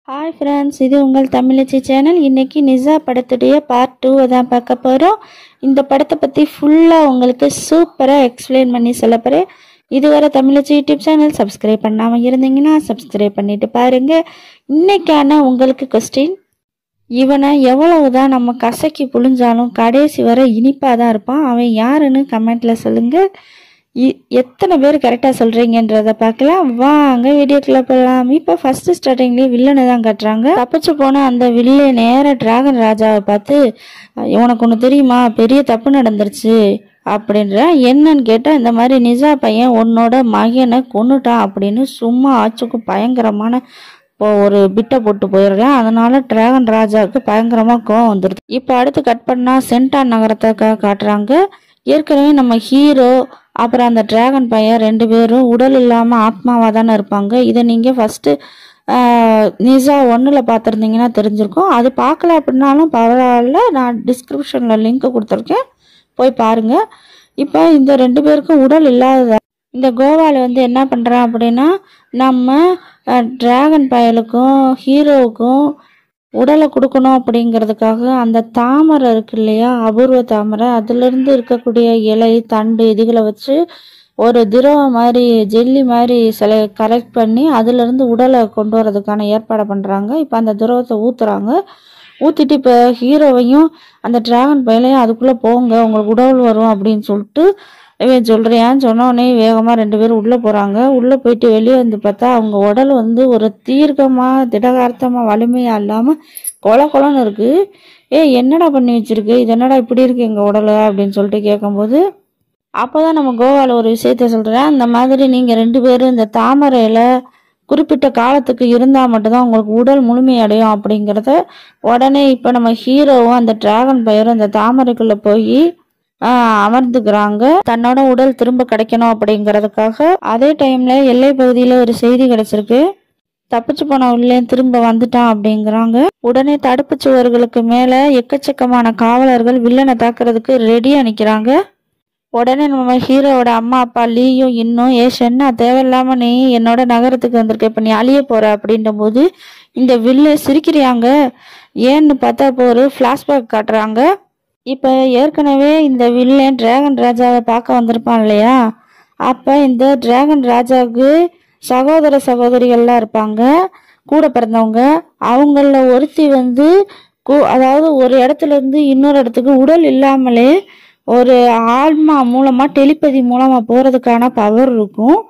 Hi friends, இது உங்கள் தமிழச்சி channel. இன்றைக்கி நிசா படத்துடைய பார்ட் 2 தான் பார்க்க போகிறோம். இந்த படத்தை பற்றி ஃபுல்லாக உங்களுக்கு சூப்பராக எக்ஸ்பிளைன் பண்ணி சொல்ல போகிறேன். இதுவரை தமிழச்சி யூடியூப் சேனல் சப்ஸ்கிரைப் பண்ணாமல் இருந்தீங்கன்னா சப்ஸ்கிரைப் பண்ணிவிட்டு பாருங்கள். இன்றைக்கான உங்களுக்கு கொஸ்டின், இவனை எவ்வளவுதான் நம்ம கசக்கி புழிஞ்சாலும் கடைசி வரை இனிப்பாக தான் இருப்பான். அவன் யாருன்னு கமெண்ட்டில் சொல்லுங்கள். எத்தனை பேர் கரெக்டாக சொல்கிறீங்கன்றதை பார்க்கலாம். வாங்க வீடியோக்குள்ளே போகலாம். இப்போ ஃபஸ்ட்டு ஸ்டார்டிங்லேயே வில்லனை தான் காட்டுறாங்க. தப்பிச்சு போன அந்த வில்லை நேராக டிராகன் ராஜாவை பார்த்து, உனக்கு ஒன்று தெரியுமா, பெரிய தப்பு நடந்துருச்சு அப்படின்ற. என்னன்னு கேட்டால், இந்த மாதிரி நிசா பையன் உன்னோட மகனை கொன்னுட்டான் அப்படின்னு சும்மா ஆச்சுக்கு பயங்கரமான ஒரு பிட்டை போட்டு போயிடுறேன். அதனால டிராகன் ராஜாவுக்கு பயங்கரமாக கோவம் வந்துடுது. இப்போ அடுத்து கட் பண்ணால் சென்டான் நகரத்தை காட்டுறாங்க. ஏற்கனவே நம்ம ஹீரோ அப்புறம் அந்த டிராகன் பையன் 2 பேரும் உடல் இல்லாமல் ஆத்மாவாக தானே இருப்பாங்க. இதை நீங்கள் ஃபஸ்ட்டு நிசா 1ல் பார்த்துருந்தீங்கன்னா தெரிஞ்சிருக்கும். அது பார்க்கல அப்படின்னாலும் பரவாயில்ல, நான் டிஸ்கிரிப்ஷனில் லிங்க் கொடுத்துருக்கேன், போய் பாருங்கள். இப்போ இந்த 2 பேருக்கும் உடல் இல்லாத இந்த கோவாவில் என்ன பண்ணுறான் அப்படின்னா, நம்ம டிராகன் பயலுக்கும் ஹீரோவுக்கும் உடலை கொடுக்கணும் அப்படிங்கிறதுக்காக அந்த தாமரை இருக்கு இல்லையா, அபூர்வ தாமரை, அதுலேருந்து இருக்கக்கூடிய இலை தண்டு இதுகளை வச்சு ஒரு திரவம் மாதிரி ஜெல்லி மாதிரி கலெக்ட் பண்ணி அதுலேருந்து உடலை கொண்டு வரதுக்கான ஏற்பாடை பண்ணுறாங்க. இப்போ அந்த திரவத்தை ஊற்றுறாங்க. ஊற்றிட்டு இப்போ ஹீரோவையும் அந்த டிராகன் பையனையும் அதுக்குள்ளே போங்க, உங்களுக்கு உடல் வரும் அப்படின்னு சொல்லிட்டு இவன் சொல்கிறியான்னு சொன்னோடனே வேகமாக 2 பேரும் உள்ளே போகிறாங்க. உள்ளே போயிட்டு வெளியே வந்து பார்த்தா அவங்க உடல் ஒரு தீர்க்கமாக திடகார்த்தமாக வலிமையாக இல்லாமல் கொலன்னு இருக்குது. என்னடா பண்ணி வச்சுருக்கு, இது என்னடா இப்படி இருக்குது எங்கள் உடலை அப்படின்னு சொல்லிட்டு கேட்கும்போது, அப்போ தான் நம்ம கோவாவில் ஒரு விஷயத்த சொல்கிறேன். அந்த மாதிரி நீங்கள் 2 பேரும் இந்த தாமரையில் குறிப்பிட்ட காலத்துக்கு இருந்தால் மட்டும்தான் உங்களுக்கு உடல் முழுமையடையும் அப்படிங்கிறத உடனே இப்போ நம்ம ஹீரோவும் அந்த டிராகன் பையரும் அந்த தாமரைக்குள்ளே போய் அமர்ந்துக்கிறாங்க. தன்னோட உடல் திரும்ப கிடைக்கணும் அப்படிங்கிறதுக்காக. அதே டைம்ல எல்லை பகுதியில் ஒரு செய்தி கிடைச்சிருக்கு, தப்பிச்சு போன உள்ளே திரும்ப வந்துட்டான் அப்படிங்கிறாங்க. உடனே தடுப்பு சுவர்களுக்கு மேலே எக்கச்சக்கமான காவலர்கள் வில்லனை தாக்குறதுக்கு ரெடியாக நிற்கிறாங்க. உடனே நம்ம ஹீரோவோட அம்மா அப்பா லீயும் இன்னும் ஷென்னா தேவையில்லாம நீ என்னோட நகரத்துக்கு வந்திருக்க, இப்போ நீ அழிய போற அப்படின்ற போது இந்த வில்லை சிரிக்கிறாங்க. ஏன்னு பார்த்தா இப்போ ஒரு ஃப்ளாஷ்பேக் காட்டுறாங்க. இப்போ ஏற்கனவே இந்த வில்லன் டிராகன் ராஜாவை பார்க்க வந்திருப்பான் இல்லையா, அப்போ இந்த டிராகன் ராஜாவுக்கு சகோதர சகோதரிகள்லாம் இருப்பாங்க, கூட பிறந்தவங்க. அவங்கள ஒருத்தி அதாவது ஒரு இடத்துல இருந்து இன்னொரு இடத்துக்கு உடல் இல்லாமலே ஒரு ஆன்மா மூலமாக டெலிபதி மூலமாக போகிறதுக்கான பவர் இருக்கும்.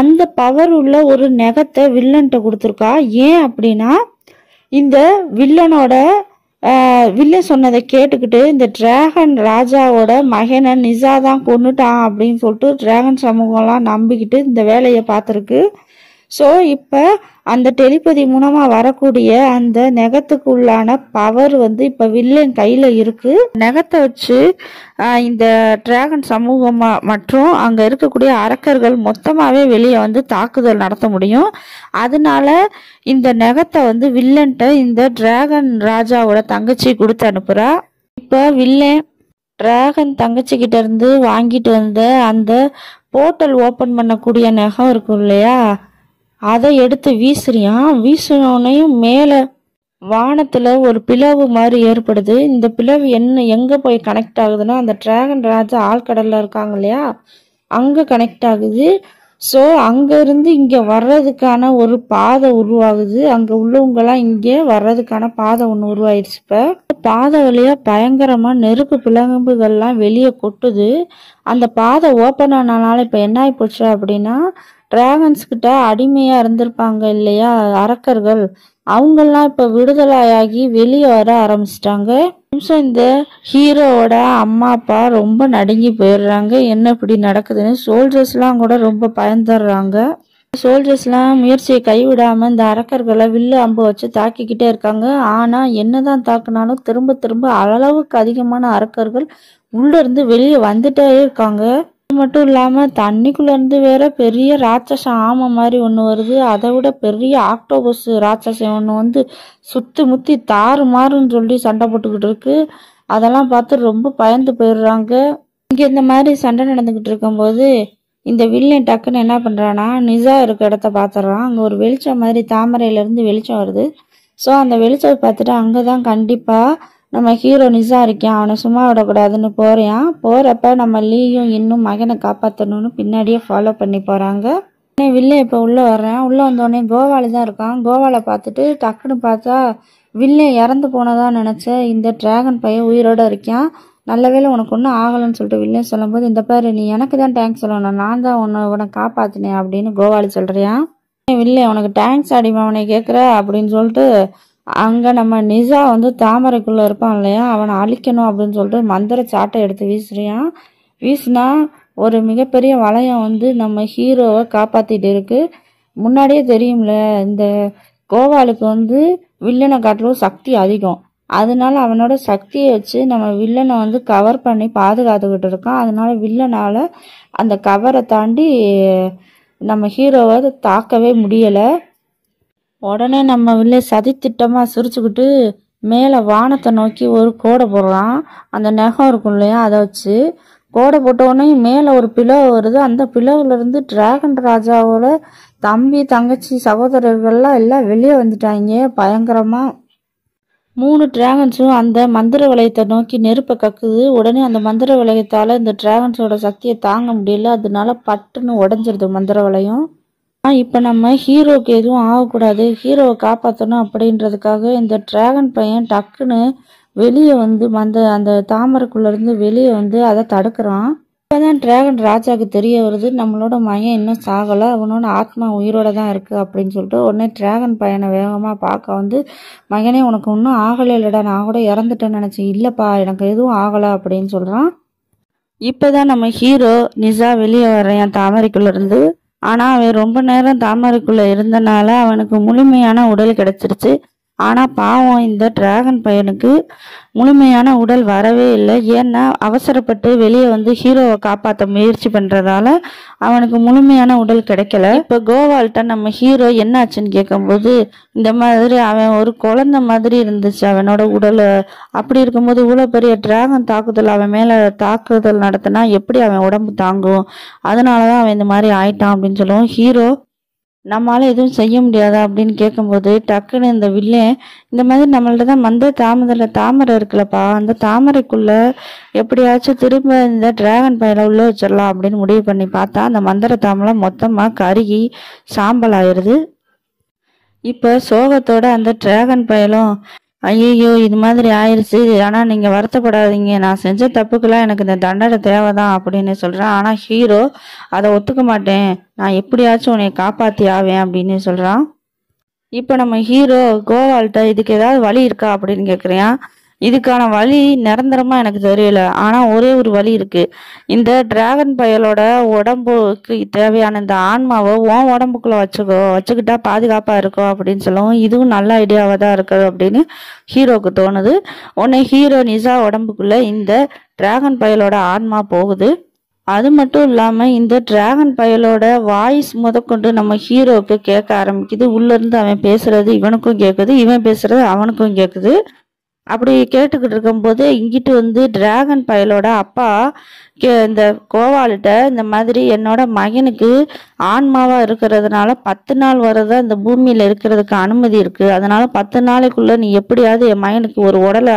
அந்த பவர் உள்ள ஒரு நெகத்தை வில்லன்ட்ட கொடுத்துருக்கா. ஏன் அப்படின்னா, இந்த வில்லன் சொன்னதை கேட்டுக்கிட்டு இந்த டிராகன் ராஜாவோட மகனை நிசா தான் கொன்னுட்டான் அப்படின்னு சொல்லிட்டு டிராகன் சமூகம்லாம் நம்பிக்கிட்டு இந்த வேலையை பார்த்துருக்கு. ஸோ இப்போ அந்த டெலிபதி மூலமாக வரக்கூடிய அந்த நெகத்துக்கு உள்ளான பவர் இப்போ வில்லன் கையில் இருக்குது. நெகத்தை வச்சு இந்த டிராகன் சமூகம் மற்றும் அங்கே இருக்கக்கூடிய அரக்கர்கள் மொத்தமாகவே வெளியே தாக்குதல் நடத்த முடியும். அதனால இந்த நெகத்தை வில்லன்ட்ட இந்த டிராகன் ராஜாவோட தங்கச்சி கொடுத்து அனுப்புகிறா. இப்போ வில்லன் டிராகன் தங்கச்சிக்கிட்ட இருந்து வாங்கிட்டு வந்த அந்த போர்ட்டல் ஓப்பன் பண்ணக்கூடிய நெகம் இருக்கும் இல்லையா, அதை எடுத்து வீசினோனையும் மேலே வானத்தில் ஒரு பிளவு மாதிரி ஏற்படுது. இந்த பிளவு எங்கே போய் கனெக்ட் ஆகுதுன்னா, அந்த டிராகன் ராஜா ஆழ்கடலில் இருக்காங்க இல்லையா, அங்கே கனெக்ட் ஆகுது. ஸோ அங்கேருந்து இங்கே வர்றதுக்கான ஒரு பாதை உருவாகுது. அங்கே உள்ளவங்கெல்லாம் இங்கே வர்றதுக்கான பாதை ஒன்று உருவாயிடுச்சு. இப்போ பாதை வழியாக பயங்கரமாக நெருப்பு பிளம்புகள்லாம் வெளியே கொட்டுது. அந்த பாதை ஓப்பன் ஆனால இப்போ என்ன ஆகி போச்சு அப்படின்னா, டிராகன்ஸ்கிட்ட அடிமையாக இருந்திருப்பாங்க இல்லையா அரக்கர்கள், அவங்கெல்லாம் இப்போ விடுதலையாகி வெளியே வர ஆரம்பிச்சிட்டாங்க. இந்த ஹீரோவோட அம்மா அப்பா ரொம்ப நடுங்கி போயிடுறாங்க. என்ன இப்படி நடக்குதுன்னு சோல்ஜர்ஸ்லாம் கூட ரொம்ப பயந்துடுறாங்க. சோல்ஜர்ஸ்லாம் முயற்சியை கைவிடாமல் இந்த அரக்கர்களை வில்லு அம்பு வச்சு தாக்கிக்கிட்டே இருக்காங்க. ஆனால் என்னதான் தாக்குனாலும் திரும்ப திரும்ப அளவுக்கு அதிகமான அரக்கர்கள் உள்ளேருந்து வெளியே வந்துட்டே இருக்காங்க. அது மட்டும் இல்லாமல் தண்ணிக்குள்ளேருந்து வேற பெரிய ராட்சச ஆமை மாதிரி ஒன்று வருது. அதை விட பெரிய ஆக்டோபஸ் ராட்சசம் ஒன்று சுற்றி முற்றி தாறு மாறுன்னு சொல்லி சண்டை போட்டுக்கிட்டு இருக்கு. அதெல்லாம் பார்த்து ரொம்ப பயந்து போயிடுறாங்க. இங்கே இந்த மாதிரி சண்டை நடந்துக்கிட்டு இருக்கும்போது இந்த வில்லன் டக்குன்னு என்ன பண்ணுறான்னா, நிசா இருக்க இடத்த பார்த்துட்றான். அங்கே ஒரு வெளிச்சம் மாதிரி தாமரையிலேருந்து வெளிச்சம் வருது. ஸோ அந்த வெளிச்சத்தை பார்த்துட்டு அங்கே தான் கண்டிப்பாக நம்ம ஹீரோ நிசா இருக்கான், அவனை சும்மா விடக்கூடாதுன்னு போகிறான். போகிறப்ப நம்ம லீயும் இன்னும் மகனை காப்பாற்றணும்னு பின்னாடியே ஃபாலோ பண்ணி போகிறாங்க. வில்லை இப்போ உள்ளே வர்றேன். உள்ளே வந்தோடனே கோவாலி தான் இருக்கான். கோவாலை பார்த்துட்டு டக்குன்னு பார்த்தா வில்லை இறந்து போனதா நினச்சேன். இந்த டிராகன் பையன் உயிரோடு இருக்கான். நல்ல வேளை உனக்கு ஒன்றும் ஆகலைன்னு சொல்லிட்டு வில்லை சொல்லும்போது, இந்த பாரு நீ எனக்கு தான் தேங்க்ஸ் சொல்லணும், நான் தான் உன்னை காப்பாற்றினேன் அப்படின்னு கோவாலி சொல்கிறியான். வில்லை உனக்கு தேங்க்ஸ் அடிமா அவனை கேட்குற அப்படின்னு சொல்லிட்டு அங்கே நம்ம நிசா வந்து தாமரைக்குள்ளே இருப்பான் இல்லையா, அவனை அழிக்கணும் அப்படின்னு சொல்லிட்டு மந்திர சாட்டை எடுத்து வீசுறியான். வீசினா ஒரு மிகப்பெரிய வளையம் வந்து நம்ம ஹீரோவை காப்பாற்றிட்டு இருக்கு. முன்னாடியே தெரியும்ல, இந்த கோவாலுக்கு வந்து வில்லனை காட்டிலும் சக்தி அதிகம். அதனால அவனோட சக்தியை வச்சு நம்ம வில்லனை வந்து கவர் பண்ணி பாதுகாத்துக்கிட்டு இருக்கான். அதனால வில்லனால் அந்த கவரை தாண்டி நம்ம ஹீரோவை தாக்கவே முடியலை. உடனே நம்ம வில்லை சதித்திட்டமாக சிரிச்சுக்கிட்டு மேலே வானத்தை நோக்கி ஒரு கோடை போடுறான். அந்த நகம் இருக்கும் இல்லையா, அதை வச்சு கோடை போட்டோடனே மேலே ஒரு பிளவு வருது. அந்த பிளவுலேருந்து டிராகன் ராஜாவோட தம்பி தங்கச்சி சகோதரர்கள்லாம் எல்லாம் வெளியே வந்துட்டாங்க பயங்கரமாக. 3 டிராகன்ஸும் அந்த மந்திர வளையத்தை நோக்கி நெருப்பை கக்குது. உடனே அந்த மந்திர வளையத்தால் இந்த டிராகன்ஸோட சக்தியை தாங்க முடியல. அதனால பட்டுன்னு உடஞ்சிருது மந்திர வளையம். இப்போ நம்ம ஹீரோக்கு எதுவும் ஆகக்கூடாது, ஹீரோவை காப்பாற்றணும் அப்படின்றதுக்காக இந்த டிராகன் பையன் டக்குன்னு வெளியே வந்து அந்த தாமரைக்குள்ளேருந்து வெளியே வந்து அதை தடுக்கிறான். இப்போ தான் டிராகன் ராஜாவுக்கு தெரிய வருது, நம்மளோட மகன் இன்னும் சாகலை, அவனோட ஆத்மா உயிரோட தான் இருக்குது அப்படின்னு சொல்லிட்டு உடனே டிராகன் பையனை வேகமாக பார்க்க வந்து, மகனே உனக்கு ஒன்றும் ஆகலை இல்லைடா, நான் கூட இறந்துட்டேன்னு நினச்சேன், இல்லைப்பா எனக்கு எதுவும் ஆகலை அப்படின்னு சொல்கிறான். இப்போ தான் நம்ம ஹீரோ நிசா வெளியே வர்றேன் தாமரைக்குள்ளேருந்து. ஆனால் அவன் ரொம்ப நேரம் தாமரைக்குள்ளே இருந்தனால அவனுக்கு முழுமையான உடல் கிடைச்சிருச்சு. ஆனால் பாவம் இந்த டிராகன் பையனுக்கு முழுமையான உடல் வரவே இல்லை. ஏன்னா அவசரப்பட்டு வெளியே வந்து ஹீரோவை காப்பாற்ற முயற்சி பண்ணுறதால அவனுக்கு முழுமையான உடல் கிடைக்கல. இப்போ கோவால்கிட்ட நம்ம ஹீரோ என்னாச்சுன்னு கேட்கும்போது, இந்த மாதிரி அவன் ஒரு குழந்தை மாதிரி இருந்துச்சு அவனோட உடல். அப்படி இருக்கும்போது இவ்வளோ பெரிய டிராகன் தாக்குதல் அவன் மேலே தாக்குதல் நடத்தினா எப்படி அவன் உடம்பு தாங்கும், அதனால தான் அவன் இந்த மாதிரி ஆயிட்டான் அப்படின்னு சொல்லுவோம். ஹீரோ நம்மளால எதுவும் செய்ய முடியாதா அப்படின்னு கேட்கும்போது டக்குன்னு இந்த வில்லன், இந்த மாதிரி நம்மள்ட்ட தான் தாமரை இருக்குல்லப்பா, அந்த தாமரைக்குள்ள எப்படியாச்சும் திரும்ப இந்த டிராகன் பையனை உள்ள வச்சிடலாம் அப்படின்னு முடிவு பண்ணி பார்த்தா அந்த மந்திர தாமரை மொத்தமாக கருகி சாம்பல் ஆயிடுது. இப்போ சோகத்தோட அந்த டிராகன் பயலும், ஐயோ இது மாதிரி ஆயிடுச்சு, ஆனால் நீங்கள் வருத்தப்படாதீங்க, நான் செஞ்ச தப்புக்கெல்லாம் எனக்கு இந்த தண்டனை தேவைதான் அப்படின்னு சொல்கிறேன். ஆனால் ஹீரோ அதை ஒத்துக்க மாட்டேன், நான் எப்படியாச்சும் உன்னை காப்பாற்றி ஆவேன் அப்படின்னு சொல்கிறான். இப்போ நம்ம ஹீரோ கோவால்கிட்ட இதுக்கு ஏதாவது வழி இருக்கா அப்படின்னு கேட்குறேன். இதுக்கான வழி நிரந்தரமாக எனக்கு தெரியல, ஆனால் ஒரே ஒரு வழி இருக்குது. இந்த டிராகன் பயலோட உடம்புக்கு தேவையான இந்த ஆன்மாவை உன் உடம்புக்குள்ளே வச்சுக்கிட்டா பாதுகாப்பாக இருக்கும் அப்படின்னு சொல்லவும், இதுவும் நல்ல ஐடியாவாக தான் இருக்குது அப்படின்னு ஹீரோவுக்கு தோணுது. உடனே ஹீரோ நிசா உடம்புக்குள்ளே இந்த டிராகன் பயலோட ஆன்மா போகுது. அது மட்டும் இல்லாமல் இந்த டிராகன் பயலோட வாய்ஸ் முதற்கொண்டு நம்ம ஹீரோவுக்கு கேட்க ஆரம்பிக்குது. உள்ளேருந்து அவன் பேசுறது இவனுக்கும் கேட்குது, இவன் பேசுறது அவனுக்கும் கேட்குது. அப்படி கேட்டுக்கிட்டு இருக்கும்போது இங்கிட்டு வந்து டிராகன் பயலோட அப்பா இந்த கோவால்கிட்ட, இந்த மாதிரி என்னோட மகனுக்கு ஆன்மாவா இருக்கிறதுனால 10 நாள் வரதான் இந்த பூமியில இருக்கிறதுக்கு அனுமதி இருக்கு, அதனால 10 நாளைக்குள்ள நீ எப்படியாவது என் மகனுக்கு ஒரு உடலை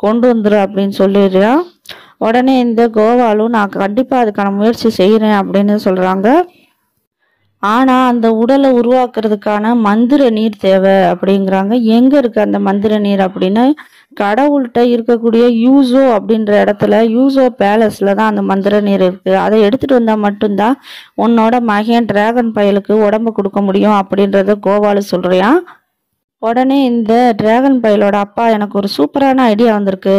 கொண்டு வந்துரு அப்படின்னு சொல்லிடுறான். உடனே இந்த கோவாலும் நான் கண்டிப்பா அதுக்கான முயற்சி செய்யறேன் அப்படின்னு சொல்றாங்க. ஆனால் அந்த உடலை உருவாக்குறதுக்கான மந்திர நீர் தேவை அப்படிங்கிறாங்க. எங்கே இருக்குது அந்த மந்திர நீர் அப்படின்னா, கடவுள்கிட்ட இருக்கக்கூடிய யூசோ அப்படின்ற இடத்துல, யூசோ பேலஸில் தான் அந்த மந்திர நீர் இருக்குது. அதை எடுத்துகிட்டு வந்தால் மட்டும்தான் உன்னோட மகன் டிராகன் பயலுக்கு உடம்பு கொடுக்க முடியும் அப்படின்றத கோவாலு சொல்கிறியான். உடனே இந்த டிராகன் பயலோட அப்பா, எனக்கு ஒரு சூப்பரான ஐடியா வந்திருக்கு,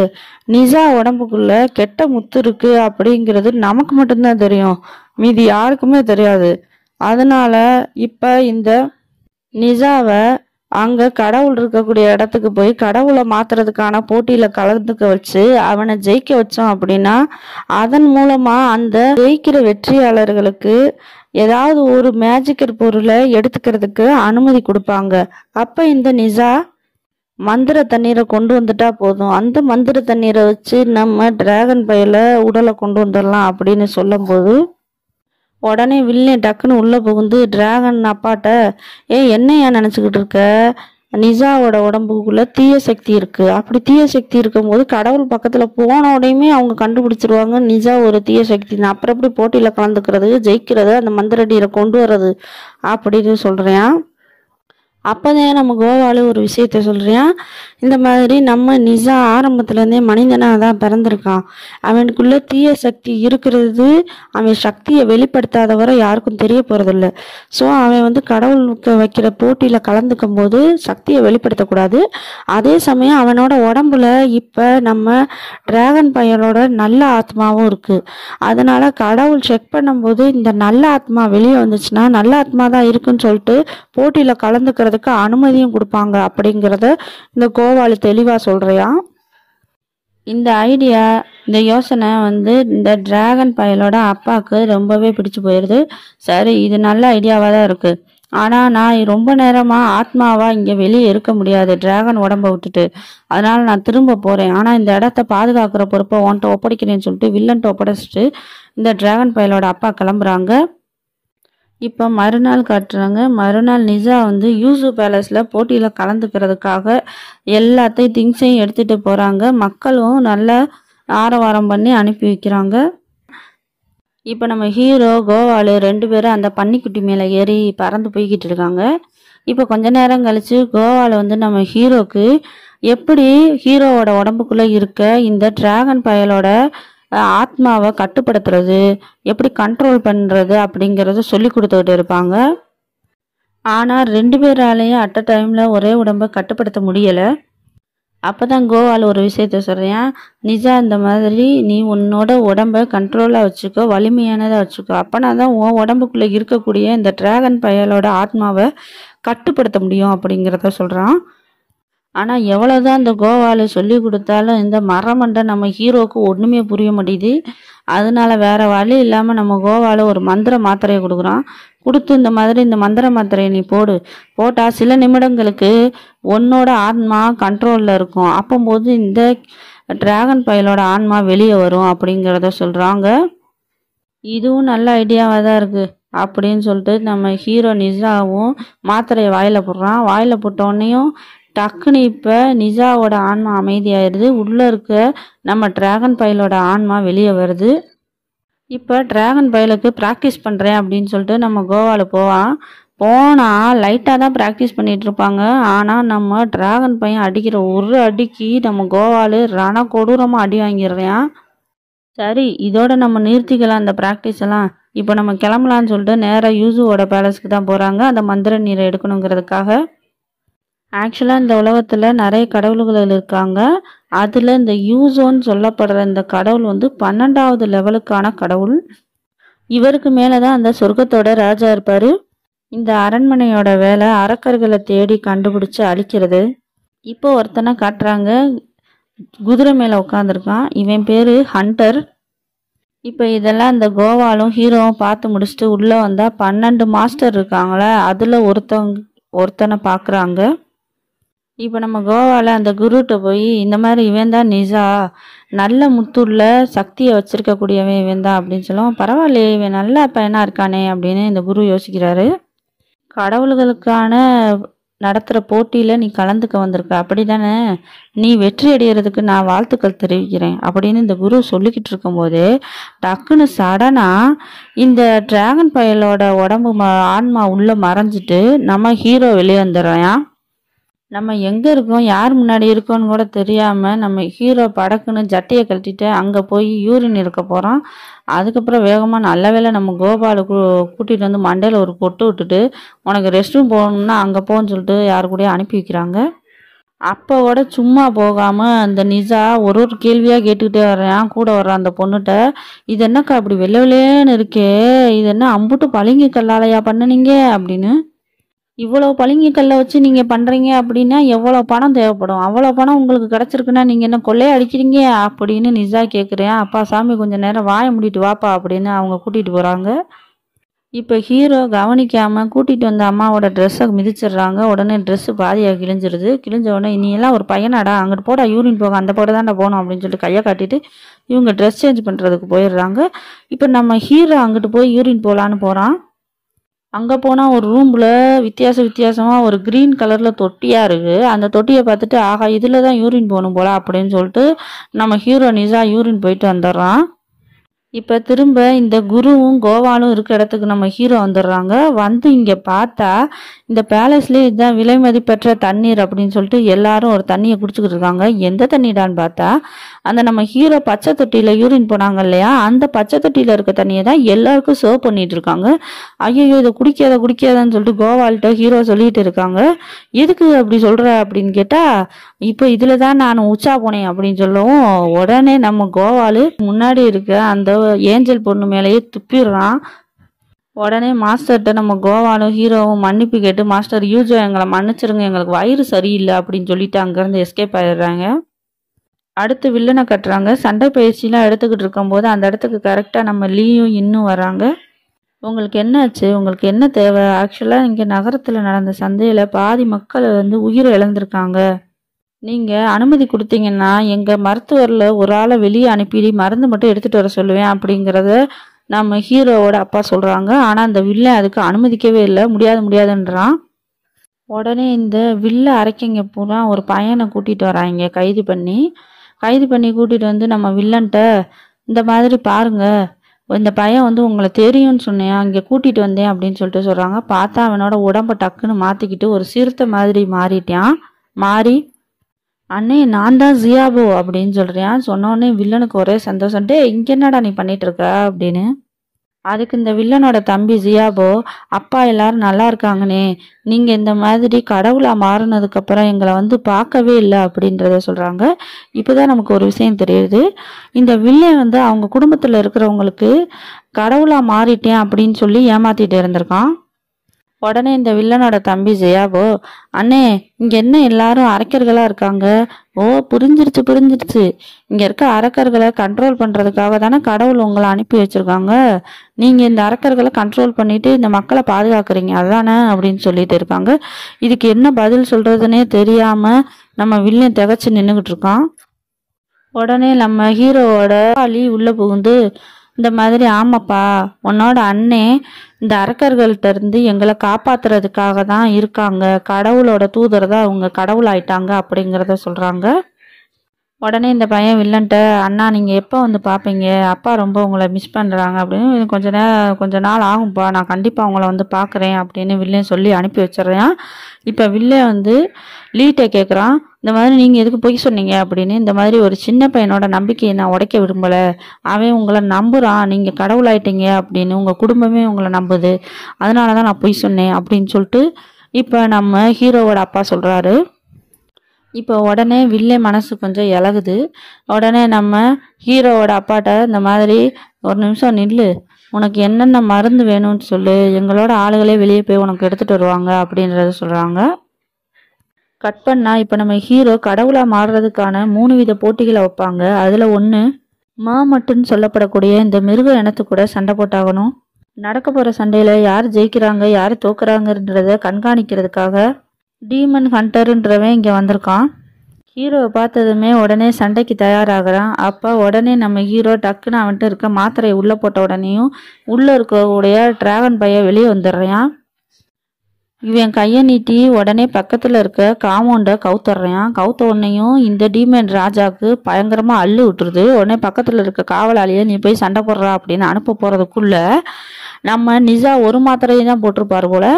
நிசா உடம்புக்குள்ள கெட்ட முத்து இருக்கு அப்படிங்கிறது நமக்கு மட்டும்தான் தெரியும், மீதி யாருக்குமே தெரியாது. அதனால இப்போ இந்த நிசாவை அங்கே கடவுள் இருக்கக்கூடிய இடத்துக்கு போய் கடவுளை மாத்துறதுக்கான போட்டியில் கலந்துக்க வச்சு அவனை ஜெயிக்க வச்சோம் அப்படின்னா, அதன் மூலமாக அந்த ஜெயிக்கிற வெற்றியாளர்களுக்கு ஏதாவது ஒரு மேஜிக்கல் பொருளை எடுத்துக்கிறதுக்கு அனுமதி கொடுப்பாங்க. அப்போ இந்த நிசா மந்திர தண்ணீரை கொண்டு வந்துட்டா போதும், அந்த மந்திர தண்ணீரை வச்சு நம்ம டிராகன் பயல உடலை கொண்டு வந்துடலாம் அப்படின்னு சொல்லும்போது, உடனே வில்லன் டக்குன்னு உள்ளே புகுந்து டிராகன் அப்பாட்ட, என்னையா நினச்சிக்கிட்டு இருக்க, நிசாவோட உடம்புக்குள்ள தீய சக்தி இருக்கு. அப்படி தீய சக்தி இருக்கும்போது கடவுள் பக்கத்துல போன உடனே அவங்க கண்டுபிடிச்சிருவாங்க நிசா ஒரு தீய சக்தி தான். அப்புறம் எப்படி போட்டியில கலந்துக்கிறது, ஜெயிக்கிறது, அந்த மந்திர நீரை கொண்டு வர்றது அப்படின்னு சொல்றேன். அப்போதான் நம்ம கோவாலு ஒரு விஷயத்த சொல்கிறேன். இந்த மாதிரி நம்ம நிசா ஆரம்பத்துலேருந்தே மனிதனாக தான் பிறந்திருக்கான். அவனுக்குள்ள தீய சக்தி இருக்கிறது அவன் சக்தியை வெளிப்படுத்தாத வரை யாருக்கும் தெரிய போகிறதில்ல. ஸோ அவன் கடவுளுக்கு வைக்கிற போட்டியில் கலந்துக்கும் போது சக்தியை வெளிப்படுத்தக்கூடாது. அதே சமயம் அவனோட உடம்புல இப்போ நம்ம டிராகன் பையனோட நல்ல ஆத்மாவும் இருக்குது. அதனால் கடவுள் செக் பண்ணும்போது இந்த நல்ல ஆத்மா வெளியே வந்துச்சுன்னா நல்ல ஆத்மா தான் இருக்குன்னு சொல்லிட்டு போட்டியில் கலந்துக்கிறதுக்கு அனுமதியும் கொடுப்பாங்க அப்படிங்கிறத இந்த கோவாலு தெளிவா சொல்றியா. இந்த ஐடியா, இந்த யோசனை இந்த டிராகன் பயலோட அப்பாவுக்கு ரொம்பவே பிடிச்சு போயிடுது. சரி, இது நல்ல ஐடியாவா தான் இருக்கு. ஆனா நான் ரொம்ப நேரமா ஆத்மாவா இங்க வெளியே இருக்க முடியாது டிராகன் உடம்ப விட்டுட்டு. அதனால நான் திரும்ப போறேன். ஆனா இந்த இடத்த பாதுகாக்கிற பொறுப்பை உன்கிட்ட ஒப்படைக்கிறேன்னு சொல்லிட்டு வில்லன்ட்ட ஒப்படைச்சிட்டு இந்த டிராகன் பயலோட அப்பா கிளம்புறாங்க. இப்போ மறுநாள் காட்டுறாங்க. மறுநாள் நிசா யூசு பேலஸில் போட்டியில் கலந்துக்கிறதுக்காக எல்லாத்தையும் திங்ஸையும் எடுத்துகிட்டு போகிறாங்க. மக்களும் நல்லா ஆரவாரம் பண்ணி அனுப்பி வைக்கிறாங்க. இப்போ நம்ம ஹீரோ கோவாலு 2 பேரும் அந்த பன்னிக்குட்டி மேலே ஏறி பறந்து போய்கிட்டு இருக்காங்க. இப்போ கொஞ்ச நேரம் கழிச்சு கோவாலு நம்ம ஹீரோக்கு எப்படி ஹீரோவோட உடம்புக்குள்ளே இருக்க இந்த டிராகன் பயலோட ஆத்மாவை கட்டுப்படுத்துறது, எப்படி கண்ட்ரோல் பண்ணுறது அப்படிங்கிறத சொல்லி கொடுத்துக்கிட்டு இருப்பாங்க. ஆனால் 2 பேராலையும் அட் அ டைமில் ஒரே உடம்பை கட்டுப்படுத்த முடியலை. அப்போ தான் கோவால் ஒரு விஷயத்த சொல்கிறேன். நிஜா இந்த மாதிரி நீ உன்னோட உடம்பை கண்ட்ரோலாக வச்சுக்கோ, வலிமையானதாக வச்சுக்கோ. அப்போனா தான் உன் உடம்புக்குள்ளே இருக்கக்கூடிய இந்த டிராகன் பயலோட ஆத்மாவை கட்டுப்படுத்த முடியும் அப்படிங்கிறத சொல்கிறான். ஆனால் எவ்வளோதான் இந்த கோவாலு சொல்லி கொடுத்தாலும் இந்த மரமண்டை நம்ம ஹீரோவுக்கு ஒன்றுமே புரிய மாட்டேது. அதனால வேற வழி இல்லாமல் நம்ம கோவாலு ஒரு மந்திர மாத்திரையை கொடுக்குறான். கொடுத்து இந்த மாதிரி இந்த மந்திர மாத்திரையை நீ போட்டால் சில நிமிடங்களுக்கு உன்னோட ஆன்மா கண்ட்ரோலில் இருக்கும். அப்போது இந்த டிராகன் பயலோட ஆன்மா வெளியே வரும் அப்படிங்கிறத சொல்கிறாங்க. இதுவும் நல்ல ஐடியாவாக தான் இருக்குது அப்படின்னு சொல்லிட்டு நம்ம ஹீரோ நிசாவும் மாத்திரையை வாயில் போடுறான். வாயில் போட்டோடனையும் டக்குன்னு இப்போ நிசாவோட ஆன்மா அமைதியாயிருது. உள்ளே இருக்க நம்ம டிராகன் பயலோட ஆன்மா வெளியே வருது. இப்போ டிராகன் பயலுக்கு ப்ராக்டிஸ் பண்ணுறேன் அப்படின்னு சொல்லிட்டு நம்ம கோவாலு போனால் லைட்டாக தான் ப்ராக்டிஸ் பண்ணிகிட்டு இருப்பாங்க. ஆனால் நம்ம டிராகன் பையன் அடிக்கிற ஒரு அடிக்கு நம்ம கோவாலு கொடூரமாக அடி வாங்கிடுறேன். சரி, இதோட நம்ம நிறுத்திக்கலாம் அந்த ப்ராக்டிஸ் எல்லாம். இப்போ நம்ம கிளம்பலான்னு சொல்லிட்டு நேராக யூசுவோட பேலஸ்க்கு தான் போகிறாங்க அந்த மந்திர நீரை எடுக்கணுங்கிறதுக்காக. ஆக்சுவலாக இந்த உலகத்தில் நிறைய கடவுள்கள் இருக்காங்க. அதில் இந்த யூசோன்னு சொல்லப்படுற இந்த கடவுள் 12வது லெவலுக்கான கடவுள். இவருக்கு மேலே தான் அந்த சொர்க்கத்தோட ராஜா இருப்பார். இந்த அரண்மனையோட வேலை அரக்கர்களை தேடி கண்டுபிடிச்சி அழிக்கிறது. இப்போ ஒருத்தனை காட்டுறாங்க, குதிரை மேலே உட்காந்துருக்கான். இவன் பேர் ஹண்டர். இப்போ இதெல்லாம் இந்த கோவாலும் ஹீரோவும் பார்த்து முடிச்சுட்டு உள்ளே வந்தால் 12 மாஸ்டர் இருக்காங்களே அதில் ஒருத்தனை பார்க்குறாங்க. இப்போ நம்ம கோவாவில் அந்த குருட்ட போய் இந்த மாதிரி இவன் தான் நிசா, நல்ல முத்துள்ள சக்தியை வச்சிருக்கக்கூடியவன் இவன் தான் அப்படின்னு சொல்லுவோம். பரவாயில்லையே, இவன் நல்ல பையனாக இருக்கானே அப்படின்னு இந்த குரு யோசிக்கிறாரு. கடவுள்களுக்கான நடத்துகிற போட்டியில் நீ கலந்துக்க வந்திருக்க, அப்படி தானே? நீ வெற்றி அடைகிறதுக்கு நான் வாழ்த்துக்கள் தெரிவிக்கிறேன் அப்படின்னு இந்த குரு சொல்லிக்கிட்டு இருக்கும்போது டக்குன்னு சடனாக இந்த டிராகன் பயலோட உடம்பு ஆன்மா உள்ளே மறைஞ்சிட்டு நம்ம ஹீரோ வெளியே வந்துடுறான். நம்ம எங்கே இருக்கோம், யார் முன்னாடி இருக்கோன்னு கூட தெரியாமல் நம்ம ஹீரோ படக்குன்னு ஜட்டையை கழட்டிட்டு அங்கே போய் யூரின் இருக்க போகிறான். அதுக்கப்புறம் வேகமாக நல்ல வேளை நம்ம கோபாலை கூட்டிகிட்டு மண்டையில் ஒரு பொட்டு விட்டுட்டு உனக்கு ரெஸ்ட் ரூம் போகணும்னா அங்கே போன்னு சொல்லிட்டு யாரு கூட அனுப்பி வைக்கிறாங்க. அப்போவோட சும்மா போகாமல் அந்த நிசா ஒரு கேள்வியாக கேட்டுக்கிட்டே வர்றான். கூட வர்றான் அந்த பொண்ணுகிட்ட, இது என்னக்கா அப்படி வெள்ளை வெள்ளையேன்னு இருக்கே, இது என்ன அம்புட்டு பளிங்கு கல்லாலையா பண்ணுனீங்க அப்படின்னு. இவ்வளோ பளிங்கு கல்லை வச்சு நீங்கள் பண்ணுறீங்க அப்படின்னா எவ்வளோ பணம் தேவைப்படும்? அவ்வளோ பணம் உங்களுக்கு கிடச்சிருக்குன்னா நீங்கள் என்ன கொள்ளையை அடிக்கிறீங்க அப்படின்னு நிசா கேட்குறேன். அப்பா சாமி கொஞ்சம் நேரம் வாயை மூடிட்டு வாப்பா அப்படின்னு அவங்க கூட்டிகிட்டு போகிறாங்க. இப்போ ஹீரோ கவனிக்காமல் கூட்டிகிட்டு வந்த அம்மாவோட ட்ரெஸ்ஸை மிதிச்சிடுறாங்க. உடனே ட்ரெஸ்ஸு பாதியாக கிழிஞ்சிருது. கிழிஞ்ச உடனே நீ எல்லாம் ஒரு பையனாடா, அங்கிட்டு போடா யூரின் போக, அந்த போட தான்டா போகணும் அப்படின்னு சொல்லிட்டு கையை காட்டிட்டு இவங்க ட்ரெஸ் சேஞ்ச் பண்ணுறதுக்கு போயிடுறாங்க. இப்போ நம்ம ஹீரோ அங்கிட்டு போய் யூரின் போகலான்னு போகிறான். அங்கே போனால் ஒரு ரூமில் வித்தியாசமாக ஒரு க்ரீன் கலரில் தொட்டியாக இருக்குது. அந்த தொட்டியை பார்த்துட்டு ஆகா இதில் தான் யூரின் போகணும் போல அப்படின்னு சொல்லிட்டு நம்ம ஹீரோ நிஷா யூரின் போயிட்டு வந்துடுறான். இப்போ திரும்ப இந்த குருவும் கோவாலும் இருக்க இடத்துக்கு நம்ம ஹீரோ வந்துடுறாங்க. வந்து இங்கே பார்த்தா இந்த பேலஸ்லேயே இதுதான் விலை மதிப்பற்ற தண்ணீர் அப்படின்னு சொல்லிட்டு எல்லாரும் ஒரு தண்ணியை குடிச்சுக்கிட்டு இருக்காங்க. எந்த தண்ணிடான்னு பார்த்தா அந்த நம்ம ஹீரோ பச்சை தொட்டியில் யூரின் போனாங்க இல்லையா, அந்த பச்சை தொட்டியில் இருக்க தண்ணியை தான் எல்லாருக்கும் சர்வ் பண்ணிட்டு இருக்காங்க. ஐயோ இதை குடிக்காதன்னு சொல்லிட்டு கோவால்கிட்ட ஹீரோ சொல்லிட்டு இருக்காங்க. எதுக்கு அப்படி சொல்கிற அப்படின்னு கேட்டால், இப்போ இதில் தான் நான் உச்சா போனேன் அப்படின்னு சொல்லவும் உடனே நம்ம கோவாலு முன்னாடி இருக்க அந்த ஏஞ்சல் பொண்ணு மேலேயே துப்பிடுறான். உடனே மாஸ்டர்கிட்ட நம்ம கோவாலும் ஹீரோவும் மன்னிப்பு கேட்டு, மாஸ்டர் யூஜோ எங்களை மன்னிச்சிருங்க, எங்களுக்கு வயிறு சரியில்லை அப்படின்னு சொல்லிட்டு அங்கேருந்து எஸ்கேப் ஆயிடுறாங்க. அடுத்து வில்லனை கட்டுறாங்க. சண்டை பயிற்சிலாம் எடுத்துக்கிட்டு இருக்கும்போது அந்த இடத்துக்கு கரெக்டாக நம்ம லீயும் இன்னும் வராங்க. உங்களுக்கு என்ன ஆச்சு, உங்களுக்கு என்ன தேவை? ஆக்சுவலாக இங்கே நகரத்தில் நடந்த சந்தையில் பாதி மக்கள் உயிரை இழந்திருக்காங்க. நீங்கள் அனுமதி கொடுத்தீங்கன்னா எங்கள் மருத்துவரில் ஒரு ஆளை வெளியே அனுப்பி மருந்து மட்டும் எடுத்துகிட்டு வர சொல்லுவேன் அப்படிங்கிறத நம்ம ஹீரோவோட அப்பா சொல்கிறாங்க. ஆனால் அந்த வில்லன் அதுக்கு அனுமதிக்கவே இல்லை, முடியாதுன்றான். உடனே இந்த வில்ல அரைக்கிங்க பூரா ஒரு பையனை கூட்டிகிட்டு வராங்க. கைது பண்ணி கூட்டிகிட்டு வந்து நம்ம வில்லன்ட்ட இந்த மாதிரி பாருங்க, இந்த பையன் உங்களை தெரியும்னு சொன்னேன், இங்கே கூட்டிகிட்டு வந்தேன் அப்படின்னு சொல்லிட்டு சொல்கிறாங்க. பார்த்தா அவனோட உடம்பை டக்குன்னு மாற்றிக்கிட்டு ஒரு சிறுத்தை மாதிரி மாறி அண்ணே நான் தான் ஜியாபோ அப்படின்னு சொல்கிறேன். சொன்னோடனே வில்லனுக்கு ஒரே சந்தோஷம். இங்கே என்னடா நீ பண்ணிட்டு இருக்க அப்படின்னு. அதுக்கு இந்த வில்லனோட தம்பி ஜியாபோ, அப்பா எல்லாரும் நல்லா இருக்காங்கண்ணே, நீங்கள் இந்த மாதிரி கடவுளாக மாறினதுக்கப்புறம் எங்களை பார்க்கவே இல்லை அப்படின்றத சொல்கிறாங்க. இப்போ தான் நமக்கு ஒரு விஷயம் தெரியுது. இந்த வில்லன் அவங்க குடும்பத்தில் இருக்கிறவங்களுக்கு கடவுளாக மாறிட்டேன் அப்படின்னு சொல்லி ஏமாத்திட்டு இருந்திருக்கான். உடனே இந்த வில்லனோட தம்பி ஜியாபோ, அண்ணே இங்கே என்ன எல்லாரும் அரக்கர்களாக இருக்காங்க? ஓ புரிஞ்சிருச்சு, இங்கே இருக்க அரக்கர்களை கண்ட்ரோல் பண்ணுறதுக்காக தானே கடவுள் உங்களை அனுப்பி வச்சுருக்காங்க. நீங்கள் இந்த அரக்கர்களை கண்ட்ரோல் பண்ணிட்டு இந்த மக்களை பாதுகாக்கிறீங்க அதானே அப்படின்னு சொல்லிட்டு இருக்காங்க. இதுக்கு என்ன பதில் சொல்கிறதுனே தெரியாமல் நம்ம வில்லன் திகச்சு நின்றுக்கிட்டு இருக்கான். உடனே நம்ம ஹீரோவோட அலி உள்ளே புகுந்து இந்த மாதிரி, ஆமாப்பா உன்னோட அண்ணே இந்த அரக்கர்கள்ட்ட இருந்து எங்களை காப்பாத்துறதுக்காக தான் இருக்காங்க, கடவுளோட தூதர் தான் அவங்க கடவுள் ஆயிட்டாங்க அப்படிங்கிறத சொல்றாங்க. உடனே இந்த பையன் வில்லன்ட்ட, அண்ணா நீங்கள் எப்போ பார்ப்பீங்க, அப்பா ரொம்ப உங்களை மிஸ் பண்ணுறாங்க அப்படின்னு. கொஞ்ச நாள் ஆகும்ப்பா, நான் கண்டிப்பாக உங்களை பார்க்குறேன் அப்படின்னு வில்லன் சொல்லி அனுப்பி வச்சிடுறேன். இப்போ வில்லன் லீட்டை கேட்குறான், இந்த மாதிரி நீங்கள் எதுக்கு பொய் சொன்னீங்க அப்படின்னு. இந்த மாதிரி ஒரு சின்ன பையனோட நம்பிக்கையை நான் உடைக்க விரும்பலை, அவன் உங்களை நம்புகிறான், நீங்கள் கடவுளாயிட்டீங்க அப்படின்னு, உங்கள் குடும்பமே உங்களை நம்புது, அதனால தான் நான் பொய் சொன்னேன் அப்படின்னு சொல்லிட்டு இப்போ நம்ம ஹீரோவோட அப்பா சொல்கிறாரு. இப்போ உடனே வில்லன் மனசு கொஞ்சம் இலகுது. உடனே நம்ம ஹீரோவோட அப்பாட்ட இந்த மாதிரி, ஒரு நிமிஷம் நில்லு, உனக்கு என்னென்ன மருந்து வேணும்னு சொல்லு, எங்களோட ஆளுகளே வெளியே போய் உனக்கு எடுத்துகிட்டு வருவாங்க அப்படின்றத சொல்கிறாங்க. கட் பண்ணால் இப்போ நம்ம ஹீரோ கடவுளாக மாறுறதுக்கான 3 வித போட்டிகளை வைப்பாங்க. அதில் ஒன்று மாமட்டுன்னு சொல்லப்படக்கூடிய இந்த மிருக இனத்து கூட சண்டை போட்டாகணும். நடக்க போகிற சண்டையில் யார் ஜெயிக்கிறாங்க யார் தோக்குறாங்கன்றத கண்காணிக்கிறதுக்காக டீமன் ஹண்டருன்றவன் இங்கே வந்திருக்கான். ஹீரோவை பார்த்ததுமே உடனே சண்டைக்கு தயாராகிறான். அப்போ உடனே நம்ம ஹீரோ டக்குன்னு அவன்கிட்ட இருக்க மாத்திரையை உள்ளே போட்ட உடனேயும் உள்ளே இருக்கக்கூடிய டிராகன் பையன் வெளியே வந்துடுறான். இவன் கையை நீட்டி உடனே பக்கத்தில் இருக்க காம்பவுண்டை கவுத்துறான். கவுத்த உடனேயும் இந்த டீமன் ராஜாவுக்கு பயங்கரமாக அள்ளு விட்டுருது. உடனே பக்கத்தில் இருக்க காவலாளியை நீ போய் சண்டை போடுறா அப்படின்னு அனுப்ப போகிறதுக்குள்ள நம்ம நிஷா ஒரு மாத்திரையை தான் போட்டிருப்பார் போல.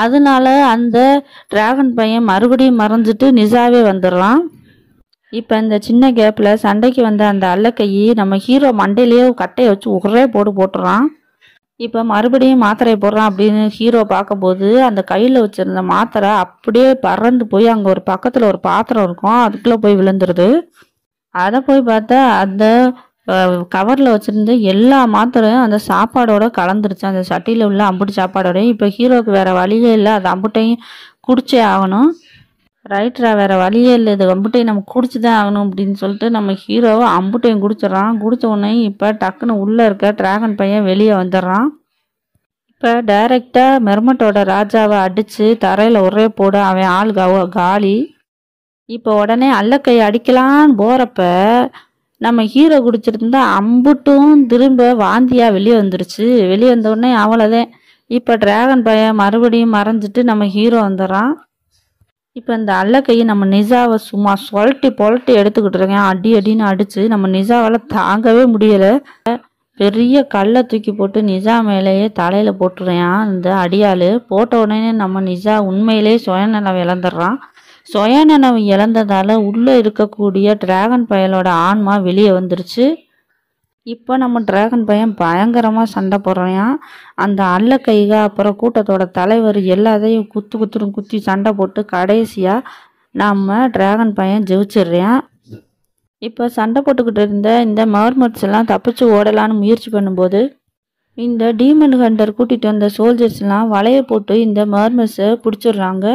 அதனால அந்த டிராகன் பையன் மறுபடியும் மறைஞ்சிட்டு நிஷாவே வந்துடுறான். இப்போ இந்த சின்ன கேப்பில் சண்டைக்கு வந்த அந்த அல்லக்கையை நம்ம ஹீரோ மண்டையிலேயே கட்டையை வச்சு ஒரே போட்டுறான். இப்போ மறுபடியும் மாத்திரையை போடுறான் அப்படின்னு ஹீரோ பார்க்கும்போது அந்த கையில் வச்சுருந்த மாத்திரை அப்படியே பறந்து போய் அங்கே ஒரு பக்கத்தில் ஒரு பாத்திரம் இருக்கும், அதுக்குள்ளே போய் விழுந்துருது. அதை போய் பார்த்தா அந்த கவரில் வச்சுருந்த எல்லா மாத்திரையும் அந்த சாப்பாடோட கலந்துருச்சு, அந்த சட்டியில் உள்ள அம்புட்டு சாப்பாடோட. இப்போ ஹீரோவுக்கு வேறு வழியே இல்லை, அது அம்புட்டையும் குடிச்சே ஆகணும். ரைட்டரா வேறு வழியே இல்லை, இது அம்புட்டையும் நம்ம குடிச்சு தான் ஆகணும் அப்படின்னு சொல்லிட்டு நம்ம ஹீரோவை அம்புட்டையும் குடிச்சிடறான். குடித்த உடனே இப்போ டக்குன்னு உள்ளே இருக்க டிராகன் பையன் வெளியே வந்துடுறான். இப்போ டைரெக்டாக மெர்மட்டோட ராஜாவை அடித்து தரையில் ஒரே போட அவன் ஆள் காலி. இப்போ உடனே அல்லக்கையை அடிக்கலான்னு போகிறப்ப நம்ம ஹீரோ குடிச்சிருந்தா அம்புட்டும் திரும்ப வாந்தியாக வெளியே வந்துருச்சு. வெளியே வந்தோடனே அவ்வளோதான், இப்போ டிராகன் பையன் மறுபடியும் மறைஞ்சிட்டு நம்ம ஹீரோ வந்துடுறான். இப்போ இந்த அல்லக்கையை நம்ம நிசாவை சும்மா பொலட்டி எடுத்துக்கிட்டு இருக்கேன். அடி அடின்னு அடித்து நம்ம நிசாவால் தாங்கவே முடியலை. பெரிய கல்லை தூக்கி போட்டு நிசா மேலேயே தலையில் போட்டுறான் இந்த அடியாள். போட்ட உடனே நம்ம நிசா உண்மையிலே சுயநலம் இழந்துடுறான். சுயநலம் இழந்ததால் உள்ளே இருக்கக்கூடிய டிராகன் பயலோட ஆன்மா வெளியே வந்துருச்சு. இப்போ நம்ம டிராகன் பையன் பயங்கரமாக சண்டை போடுறான். அந்த அல்லக்கைக அப்புறம் கூட்டத்தோட தலைவர் எல்லாத்தையும் குத்தி சண்டை போட்டு கடைசியாக நம்ம டிராகன் பையன் ஜெயிச்சிடுறான். இப்போ சண்டை போட்டுக்கிட்டு இருந்த இந்த மர்மட்ஸ் எல்லாம் தப்பிச்சு ஓடலான்னு முயற்சி பண்ணும்போது இந்த டீமன் ஹண்டர் கூட்டிகிட்டு வந்த சோல்ஜர்ஸ்லாம் வலையை போட்டு இந்த மர்மட்ஸை பிடிச்சிடுறாங்க.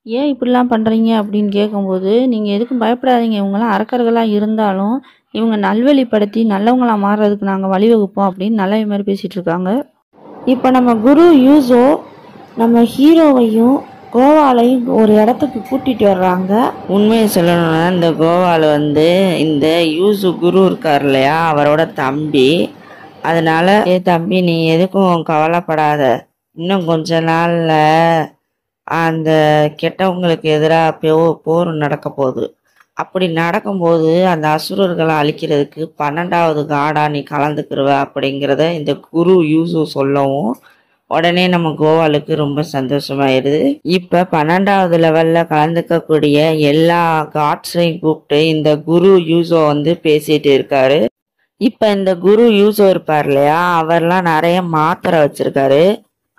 ஏன் இப்படிலாம் பண்ணுறீங்க அப்படின்னு கேட்கும்போது, நீங்கள் எதுக்கும் பயப்படாதீங்க, இவங்களாம் அரக்கர்களாக இருந்தாலும் இவங்க நல்வழிப்படுத்தி நல்லவங்களாக மாறுறதுக்கு நாங்கள் வழிவகுப்போம் அப்படின்னு நல்ல மாதிரி பேசிகிட்டு இருக்காங்க. இப்போ நம்ம குரு யூசோ நம்ம ஹீரோவையும் கோவாலையும் ஒரு இடத்துக்கு கூட்டிகிட்டு வர்றாங்க. உண்மையை சொல்லணும்னா இந்த கோவாவில் இந்த யூசு குரு இருக்கார் இல்லையா, அவரோட தம்பி. அதனால தம்பி நீ எதுக்கும் கவலைப்படாத, இன்னும் கொஞ்ச நாளில் அந்த கெட்டவங்களுக்கு எதிராக போர் நடக்க போகுது. அப்படி நடக்கும்போது அந்த அசுரர்களை அழிக்கிறதுக்கு 12வது காடா நீ கலந்துக்கிருவ அப்படிங்கிறத இந்த குரு யூசு சொல்லவும் உடனே நம்ம கோவாலுக்கு ரொம்ப சந்தோஷமாயிடுது. இப்போ 12வது லெவலில் கலந்துக்கக்கூடிய எல்லா காட்ஸையும் கூப்பிட்டு இந்த குரு யூசோ பேசிட்டு இருக்காரு. இப்போ இந்த குரு யூசோ இருப்பார் இல்லையா, அவர்லாம் நிறைய மாத்திரை வச்சிருக்காரு.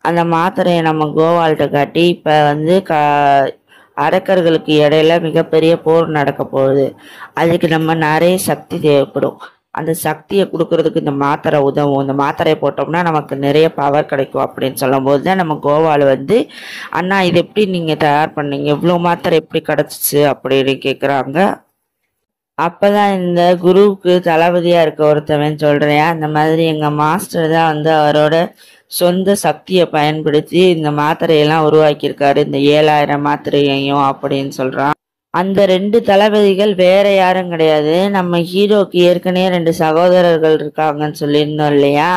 அந்த மாத்திரையை நம்ம கோவால்கிட்ட காட்டி இப்போ அரக்கர்களுக்கு இடையில மிகப்பெரிய போர் நடக்க போகுது, அதுக்கு நம்ம நிறைய சக்தி தேவைப்படும், அந்த சக்தியை கொடுக்கறதுக்கு இந்த மாத்திரை உதவும், இந்த மாத்திரையை போட்டோம்னா நமக்கு நிறைய பவர் கிடைக்கும் அப்படின்னு சொல்லும்போது தான் நம்ம கோவால் அண்ணா இது எப்படி நீங்கள் தயார் பண்ணீங்க, இவ்வளோ மாத்திரை எப்படி கிடச்சிச்சு அப்படின்னு கேட்குறாங்க. அப்போதான் இந்த குருவுக்கு தளபதியாக இருக்க ஒருத்தவன் சொல்கிறேன், அந்த மாதிரி எங்கள் மாஸ்டர் தான் அவரோட சொந்த சக்தியை பயன்படுத்தி இந்த மாத்திரையெல்லாம் உருவாக்கியிருக்காரு, இந்த 7000 மாத்திரையையும் அப்படின்னு சொல்கிறான். அந்த 2 தளபதிகள் வேற யாரும் கிடையாது, நம்ம ஹீரோக்கு ஏற்கனவே 2 சகோதரர்கள் இருக்காங்கன்னு சொல்லியிருந்தோம் இல்லையா,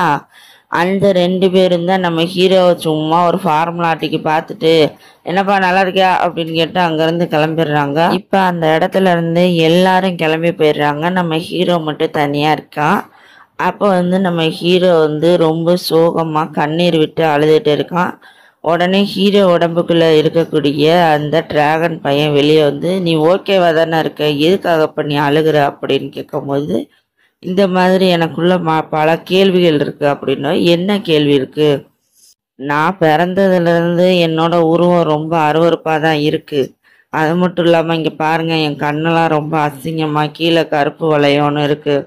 அந்த 2 பேரும் தான் நம்ம ஹீரோவை சும்மா ஒரு ஃபார்முலாட்டிக்கு பார்த்துட்டு என்னப்பா நல்லா இருக்கியா அப்படின்னு கேட்டு அங்கேருந்து கிளம்பிடுறாங்க. இப்போ அந்த இடத்துல இருந்து எல்லாரும் கிளம்பி போயிடுறாங்க, நம்ம ஹீரோ மட்டும் தனியாக இருக்கான். அப்போ நம்ம ஹீரோ ரொம்ப சோகமாக கண்ணீர் விட்டு அழுதுட்டு இருக்கான். உடனே ஹீரோ உடம்புக்குள்ளே இருக்கக்கூடிய அந்த டிராகன் பையன் வெளியே நீ ஓகேவா தானே இருக்க, எதுக்காக பண்ணி அழுகிற அப்படின்னு கேட்கும்போது, இந்த மாதிரி எனக்குள்ள பல கேள்விகள் இருக்குது அப்படின்னா. என்ன கேள்வி இருக்குது, நான் பிறந்ததுலேருந்து என்னோட உருவம் ரொம்ப அருவருப்பாக தான் இருக்குது, அது மட்டும் இல்லாமல் இங்கே பாருங்கள் என் கண்ணெல்லாம் ரொம்ப அசிங்கமாக கீழே கருப்பு வளையம்னு இருக்குது,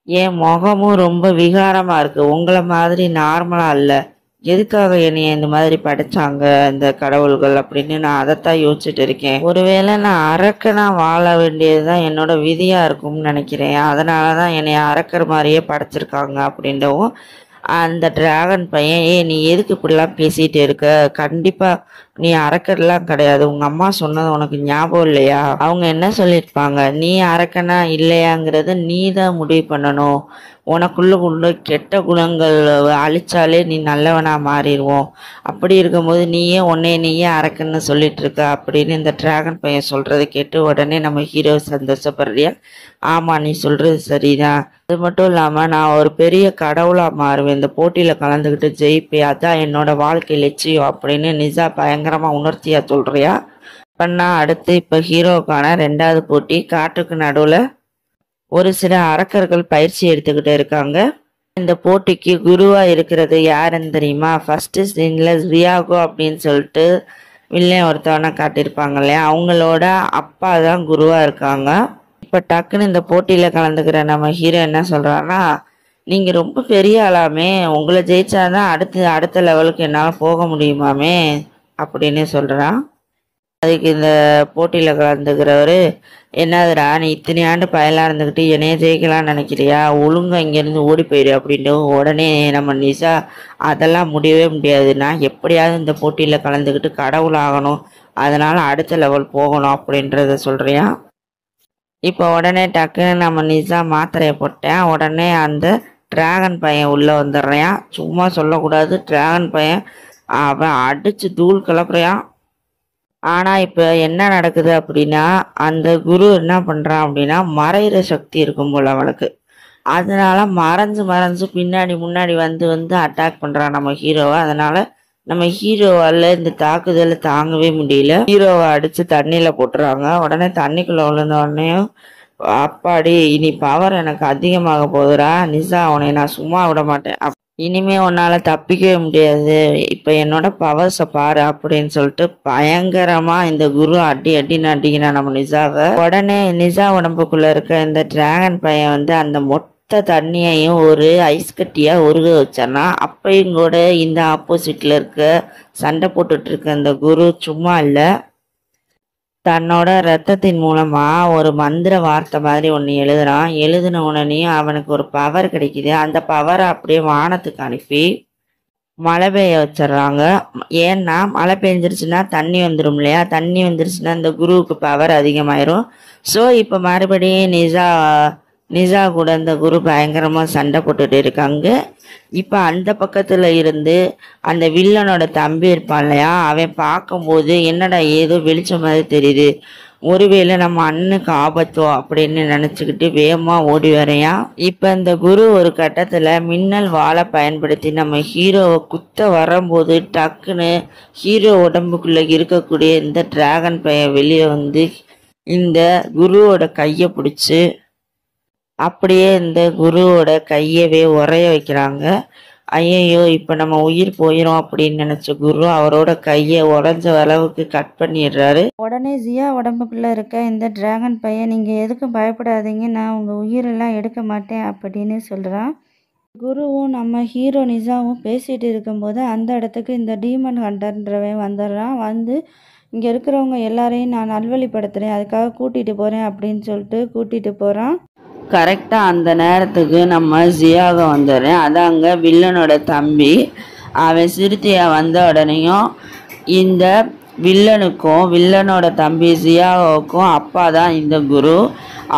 என் முகமும் ரொம்ப விகாரமாக இருக்குது, உங்களை மாதிரி நார்மலாக இல்லை, எதுக்காக என்னைய இந்த மாதிரி படைச்சாங்க இந்த கடவுள்கள் அப்படின்னு நான் அதைத்தான் யோசிச்சுட்டு இருக்கேன். ஒருவேளை நான் அரக்கனா வாழ வேண்டியது தான் என்னோட விதியாக இருக்கும்னு நினைக்கிறேன், அதனால தான் என்னை அரக்கர் மாதிரியே படைச்சிருக்காங்க அப்படின்றவும் அந்த டிராகன் பையன் நீ எதுக்கு இப்படிலாம் பேசிகிட்டு இருக்க, கண்டிப்பாக நீ அரக்கர்லாம் கிடையாது, உங்கள் அம்மா சொன்னது உனக்கு ஞாபகம் இல்லையா, அவங்க என்ன சொல்லியிருப்பாங்க, நீ அரக்கனா இல்லையாங்கிறத நீ தான் முடிவு பண்ணணும், உனக்குள்ள கெட்ட குணங்கள் அழிச்சாலே நீ நல்லவனா மாறிடுவோம், அப்படி இருக்கும்போது நீயே அரக்கன்னு சொல்லிட்டு இருக்க அப்படின்னு இந்த டிராகன் பையன் சொல்றதை கேட்டு உடனே நம்ம ஹீரோ சந்தோஷப்படுறியா, ஆமா நீ சொல்றது சரிதான், அது மட்டும் இல்லாம நான் ஒரு பெரிய கடவுளா மாறுவேன், இந்த போட்டியில கலந்துக்கிட்டு ஜெயிப்பேன், அதான் என்னோட வாழ்க்கை லட்சியம் அப்படின்னு நிசா பயங்கரமா உணர்த்தியா சொல்றியா. பண்ணா அடுத்து இப்ப ஹீரோவுக்கான 2வது போட்டி, காட்டுக்கு நடுவுல ஒரு சில அரக்கர்கள் பயிற்சி எடுத்துக்கிட்டு இருக்காங்க. இந்த போட்டிக்கு குருவா இருக்கிறது யாருன்னு தெரியுமா, ஃபர்ஸ்ட் சீன்ல ரியாகோ அப்படின்னு சொல்லிட்டு வில்லன் ஒருத்தவனை காட்டியிருப்பாங்க இல்லையா, அவங்களோட அப்பா தான் குருவா இருக்காங்க. இப்போ டக்குன்னு இந்த போட்டியில கலந்துக்கிற நம்ம ஹீரோ என்ன சொல்றான்னா, நீங்க ரொம்ப பெரிய ஆளாமே, உங்களை ஜெயிச்சாதான் அடுத்த லெவலுக்கு என்னால் போக முடியுமாமே அப்படின்னு சொல்றான். அதுக்கு இந்த போட்டியில் கலந்துக்கிறவர், என்னதுடா நீ இத்தனை ஆண்டு பயலாக இருந்துக்கிட்டு என்னைய ஜெயிக்கலாம்னு நினைக்கிறியா, ஒழுங்கா இங்கேருந்து ஓடி போயிடு அப்படின்ட்டு உடனே நம்ம நிசா, அதெல்லாம் முடியவே முடியாது, நான் எப்படியாவது இந்த போட்டியில் கலந்துக்கிட்டு கடவுள் ஆகணும், அதனால் அடுத்த லெவல் போகணும் அப்படின்றத சொல்கிறியா. இப்போ உடனே டக்குன்னு நம்ம நிசா மாத்திரையை போட்டேன், உடனே அந்த டிராகன் பையன் உள்ளே வந்துடுறான். சும்மா சொல்லக்கூடாது, டிராகன் பையன் அவன் அடித்து தூள் கிளப்புறான். ஆனால் இப்போ என்ன நடக்குது அப்படின்னா, அந்த குரு என்ன பண்ணுறான் அப்படின்னா, மறைகிற சக்தி இருக்கும் போல் அவனுக்கு. அதனால மறைஞ்சு மறைஞ்சு பின்னாடி முன்னாடி வந்து அட்டாக் பண்ணுறான் நம்ம ஹீரோவை. அதனால நம்ம ஹீரோவால் இந்த தாக்குதலை தாங்கவே முடியல. ஹீரோவை அடித்து தண்ணியில் போட்டுறாங்க. உடனே தண்ணிக்குள்ளே விழுந்த உடனேயும், அப்பாடி இனி பவர் எனக்கு அதிகமாக போகுதுடா நிசா, அவனை நான் சும்மா விட மாட்டேன், இனிமே உன்னால் தப்பிக்கவே முடியாது, இப்போ என்னோட பவர்ஸை பாரு அப்படின்னு சொல்லிட்டு பயங்கரமாக இந்த குரு அடின்னு அடிக்கிறான் நம்ம நிசாவை. உடனே நிசா உடம்புக்குள்ளே இருக்க இந்த டிராகன் பையன் அந்த மொட்டை தண்ணியையும் ஒரு ஐஸ் கட்டியாக உருக வச்சானா. அப்பையும் கூட இந்த ஆப்போசிட்டில் இருக்க சண்டை போட்டுட்டு இருக்க இந்த குரு சும்மா இல்லை, தன்னோட ரத்தத்தின் மூலமாக ஒரு மந்திர வார்த்தை மாதிரி ஒன்று எழுதுறான். எழுதின உடனேயும் அவனுக்கு ஒரு பவர் கிடைக்குது. அந்த பவரை அப்படியே வானத்துக்கு அனுப்பி மழை பெய்ய வச்சிடுறாங்க. ஏன்னா மழை பெஞ்சிருச்சுன்னா தண்ணி வந்துடும் இல்லையா, தண்ணி வந்துருச்சுன்னா இந்த குருவுக்கு பவர் அதிகமாயிரும். ஸோ இப்போ மறுபடியும் நிசா கூட இந்த குரு பயங்கரமாக சண்டை போட்டுட்டு இருக்காங்க. இப்போ அந்த பக்கத்தில் இருந்து அந்த வில்லனோட தம்பி இருப்பான் இல்லையா, அவன் பார்க்கும்போது என்னடா ஏதோ வெளிச்சம் மாதிரி தெரியுது, ஒருவேளை நம்ம அண்ணனுக்கு ஆபத்தோ அப்படின்னு நினச்சிக்கிட்டு வேகமாக ஓடி வரையான். இப்போ இந்த குரு ஒரு கட்டத்தில் மின்னல் வாளை பயன்படுத்தி நம்ம ஹீரோவை குத்த வரும்போது டக்குன்னு ஹீரோ உடம்புக்குள்ளே இருக்கக்கூடிய இந்த டிராகன் பையன் வெளியே இந்த குருவோட கையை பிடிச்சி அப்படியே இந்த குருவோட கையவே உரைய வைக்கிறாங்க. ஐயையோ இப்போ நம்ம உயிர் போயிடும் அப்படின்னு நினச்ச குரு அவரோட கையை உடஞ்ச அளவுக்கு கட் பண்ணிடுறாரு. உடனே ஜியா உடம்புக்குள்ளே இருக்க இந்த டிராகன் பையன், நீங்கள் எதுக்கும் பயப்படாதீங்க, நான் உங்கள் உயிரெல்லாம் எடுக்க மாட்டேன் அப்படின்னு சொல்கிறான். குருவும் நம்ம ஹீரோ நிசாவும் பேசிகிட்டு இருக்கும்போது அந்த இடத்துக்கு இந்த டீமன் ஹண்டர்ன்றவன் வந்துடுறான். இங்கே இருக்கிறவங்க எல்லாரையும் நான் நல்வழிப்படுத்துகிறேன், அதுக்காக கூட்டிகிட்டு போகிறேன் அப்படின்னு சொல்லிட்டு கூட்டிகிட்டு போகிறான். கரெக்டாக அந்த நேரத்துக்கு நம்ம ஜியாக வந்துடுறேன். அதாங்க வில்லனோட தம்பி. அவன் சிறுத்தையாக வந்த உடனேயும் இந்த வில்லனுக்கும் வில்லனோட தம்பி ஜியாவுக்கும் அப்பா தான் இந்த குரு.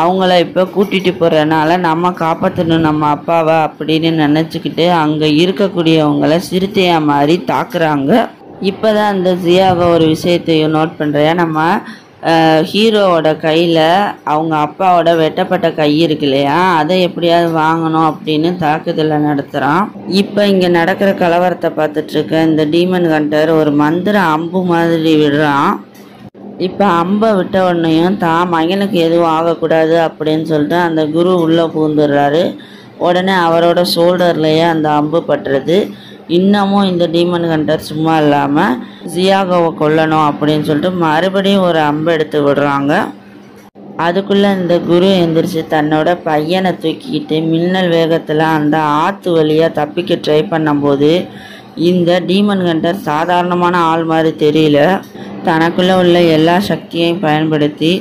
அவங்கள இப்போ கூட்டிகிட்டு போகிறதுனால நம்ம காப்பாற்றணும் நம்ம அப்பாவை அப்படின்னு நினச்சிக்கிட்டு அங்கே இருக்கக்கூடியவங்கள சிறுத்தையாக மாதிரி தாக்குறாங்க. இப்போ தான் அந்த ஜியாவை ஒரு விஷயத்தையும் நோட் பண்ணுறேன். நம்ம ஹீரோவோட கையில் அவங்க அப்பாவோட வெட்டப்பட்ட கை இருக்கு இல்லையா, அதை எப்படியாவது வாங்கணும் அப்படின்னு தாக்குதலை நடத்துகிறான். இப்போ இங்கே நடக்கிற கலவரத்தை பார்த்துட்ருக்க இந்த டீமன் ஹண்டர் ஒரு மந்திர அம்பு மாதிரி விடுறான். இப்போ அம்பை விட்ட உடனேயும் தான் மகனுக்கு எதுவும் ஆகக்கூடாது அப்படின்னு சொல்லிட்டு அந்த குரு உள்ளே பூந்துடுறாரு. உடனே அவரோட ஷோல்டர்லேயே அந்த அம்பு பட்டுறது. இன்னமும் இந்த டீமன் ஹண்டர் சும்மா இல்லாமல் ஜியாகோவை கொல்லணும் அப்படின்னு சொல்லிட்டு மறுபடியும் ஒரு அம்பை எடுத்து விடுறாங்க. அதுக்குள்ளே இந்த குரு எந்திரிச்சு தன்னோட பையனை தூக்கிக்கிட்டு மின்னல் வேகத்தில் அந்த ஆற்று வழியாக தப்பிக்க ட்ரை பண்ணும்போது இந்த டீமன் ஹண்டர் சாதாரணமான ஆள் மாதிரி தெரியல. தனக்குள்ளே உள்ள எல்லா சக்தியையும் பயன்படுத்தி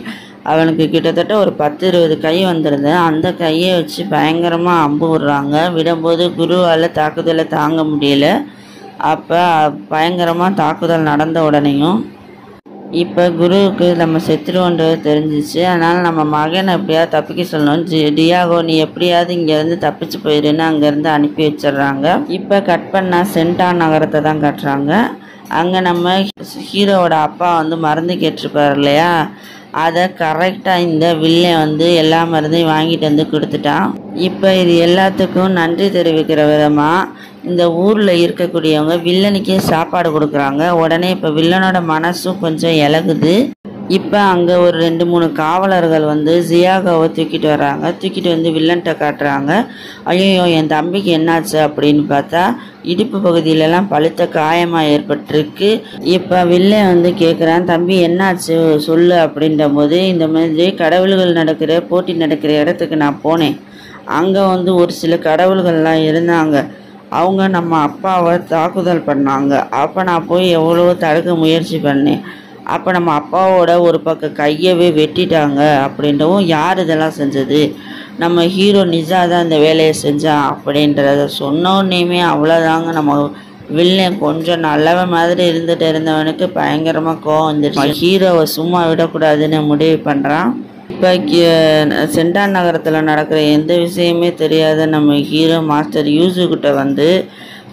அவனுக்கு கிட்டத்தட்ட ஒரு 10-20 கை வந்துடுது. அந்த கையை வச்சு பயங்கரமாக அம்பு விடுறாங்க. விடும்போது குருவால் தாக்குதலை தாங்க முடியல. அப்போ பயங்கரமாக தாக்குதல் நடந்த உடனேயும் இப்போ குருவுக்கு நம்ம செத்துருவோன்றது தெரிஞ்சிச்சு. அதனால் நம்ம மகனை எப்படியாவது தப்பிக்க சொல்லணும். டியாகோ நீ எப்படியாவது இங்கேருந்து தப்பிச்சு போயிடுன்னு அங்கேருந்து அனுப்பி வச்சிடுறாங்க. இப்போ கட் பண்ணால் சென்டான் நகரத்தை தான் கட்டுறாங்க. அங்கே நம்ம ஹீரோவோட அப்பா மருந்து கேட்டிருப்பார் இல்லையா, அதை கரெக்டாக இந்த வில்லன் எல்லா மருந்தையும் வாங்கிட்டு கொடுத்துட்டான். இப்போ இது எல்லாத்துக்கும் நன்றி தெரிவிக்கிற விதமாக இந்த ஊரில் இருக்கக்கூடியவங்க வில்லனுக்கே சாப்பாடு கொடுக்குறாங்க. உடனே இப்போ வில்லனோட மனசும் கொஞ்சம் இலகுது. இப்போ அங்கே ஒரு 2-3 காவலர்கள் ஜியாகோவை தூக்கிட்டு வராங்க. தூக்கிட்டு வில்லன்கிட்ட காட்டுறாங்க. ஐயோ என் தம்பிக்கு என்னாச்சு அப்படின்னு பார்த்தா இடுப்பு பகுதியிலலாம் பழுத்த காயமாக ஏற்பட்டிருக்கு. இப்போ வில்லன் கேட்குறான், தம்பி என்னாச்சு சொல்லு அப்படின்ற போது, இந்த மாதிரி கடவுள்கள் நடக்கிற போட்டி நடக்கிற இடத்துக்கு நான் போனேன். அங்கே ஒரு சில கடவுள்கள்லாம் இருந்தாங்க. அவங்க நம்ம அப்பாவை தாக்குதல் பண்ணாங்க. அப்போ நான் போய் எவ்வளோ தடுக்க முயற்சி பண்ணேன். அப்போ நம்ம அப்பாவோட ஒரு பக்கம் கையவே வெட்டிட்டாங்க அப்படின்றவும், யார் இதெல்லாம் செஞ்சது, நம்ம ஹீரோ நிசா தான் இந்த வேலையை செஞ்சான் அப்படின்றத சொன்னோன்னே அவ்வளோதாங்க. நம்ம வில்லன் கொஞ்சம் நல்லவன் மாதிரி இருந்தவனுக்கு பயங்கரமாக கோவம் வந்துடுச்சு. ஹீரோவை சும்மா விடக்கூடாதுன்னு முடிவு பண்ணுறான். இப்போ சென்டான் நகரத்தில் நடக்கிற எந்த விஷயமே தெரியாத நம்ம ஹீரோ மாஸ்டர் யூசுக்கிட்ட வந்து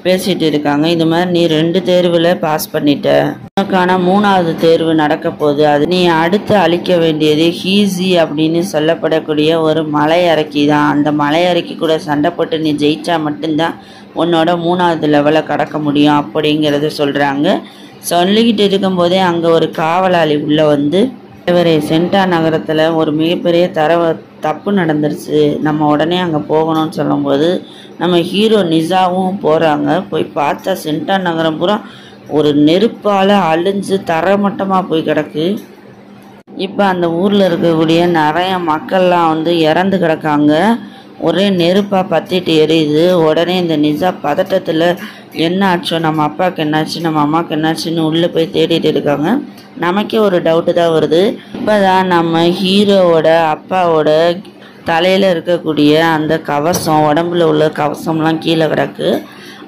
பேசிகிட்டு இருக்காங்க. இது மாதிரி நீ 2 தேர்வில் பாஸ் பண்ணிட்ட, உனக்கான 3வது தேர்வு நடக்க போகுது. அது நீ அடுத்து அழிக்க வேண்டியது ஹீசி அப்படின்னு சொல்லப்படக்கூடிய ஒரு மலையறைக்கி தான். அந்த மலையறைக்கி கூட சண்டை போட்டு நீ ஜெயிச்சா மட்டும்தான் உன்னோட 3வது லெவலை கடக்க முடியும் அப்படிங்கிறத சொல்கிறாங்க. சொல்லிக்கிட்டு இருக்கும்போதே அங்கே ஒரு காவலாளி உள்ளே வந்து, இவரே சென்டா நகரத்தில் ஒரு மிகப்பெரிய தப்பு நடந்துருச்சு, நம்ம உடனே அங்கே போகணும்னு சொல்லும்போது நம்ம ஹீரோ நிசாவும் போகிறாங்க. போய் பார்த்தா சென்டா நகரம் பூரா ஒரு நெருப்பால் அழிஞ்சு தரமட்டமாக போய் கிடக்கு. இப்போ அந்த ஊரில் இருக்கக்கூடிய நிறைய மக்கள்லாம் வந்து இறந்து கிடக்காங்க. ஒரே நெருப்பாக பற்றிட்டு எரியுது. உடனே இந்த நிசா பதட்டத்தில் என்ன ஆச்சோ, நம்ம அப்பாவுக்கு என்னாச்சு, நம்ம அம்மாவுக்கு என்னாச்சுன்னு உள்ளே போய் தேடிட்டு இருக்காங்க. நமக்கே ஒரு டவுட்டு தான் வருது. இப்போ தான் நம்ம ஹீரோவோட அப்பாவோட தலையில் இருக்கக்கூடிய அந்த கவசம், உடம்புல உள்ள கவசம்லாம் கீழே கிடக்கு.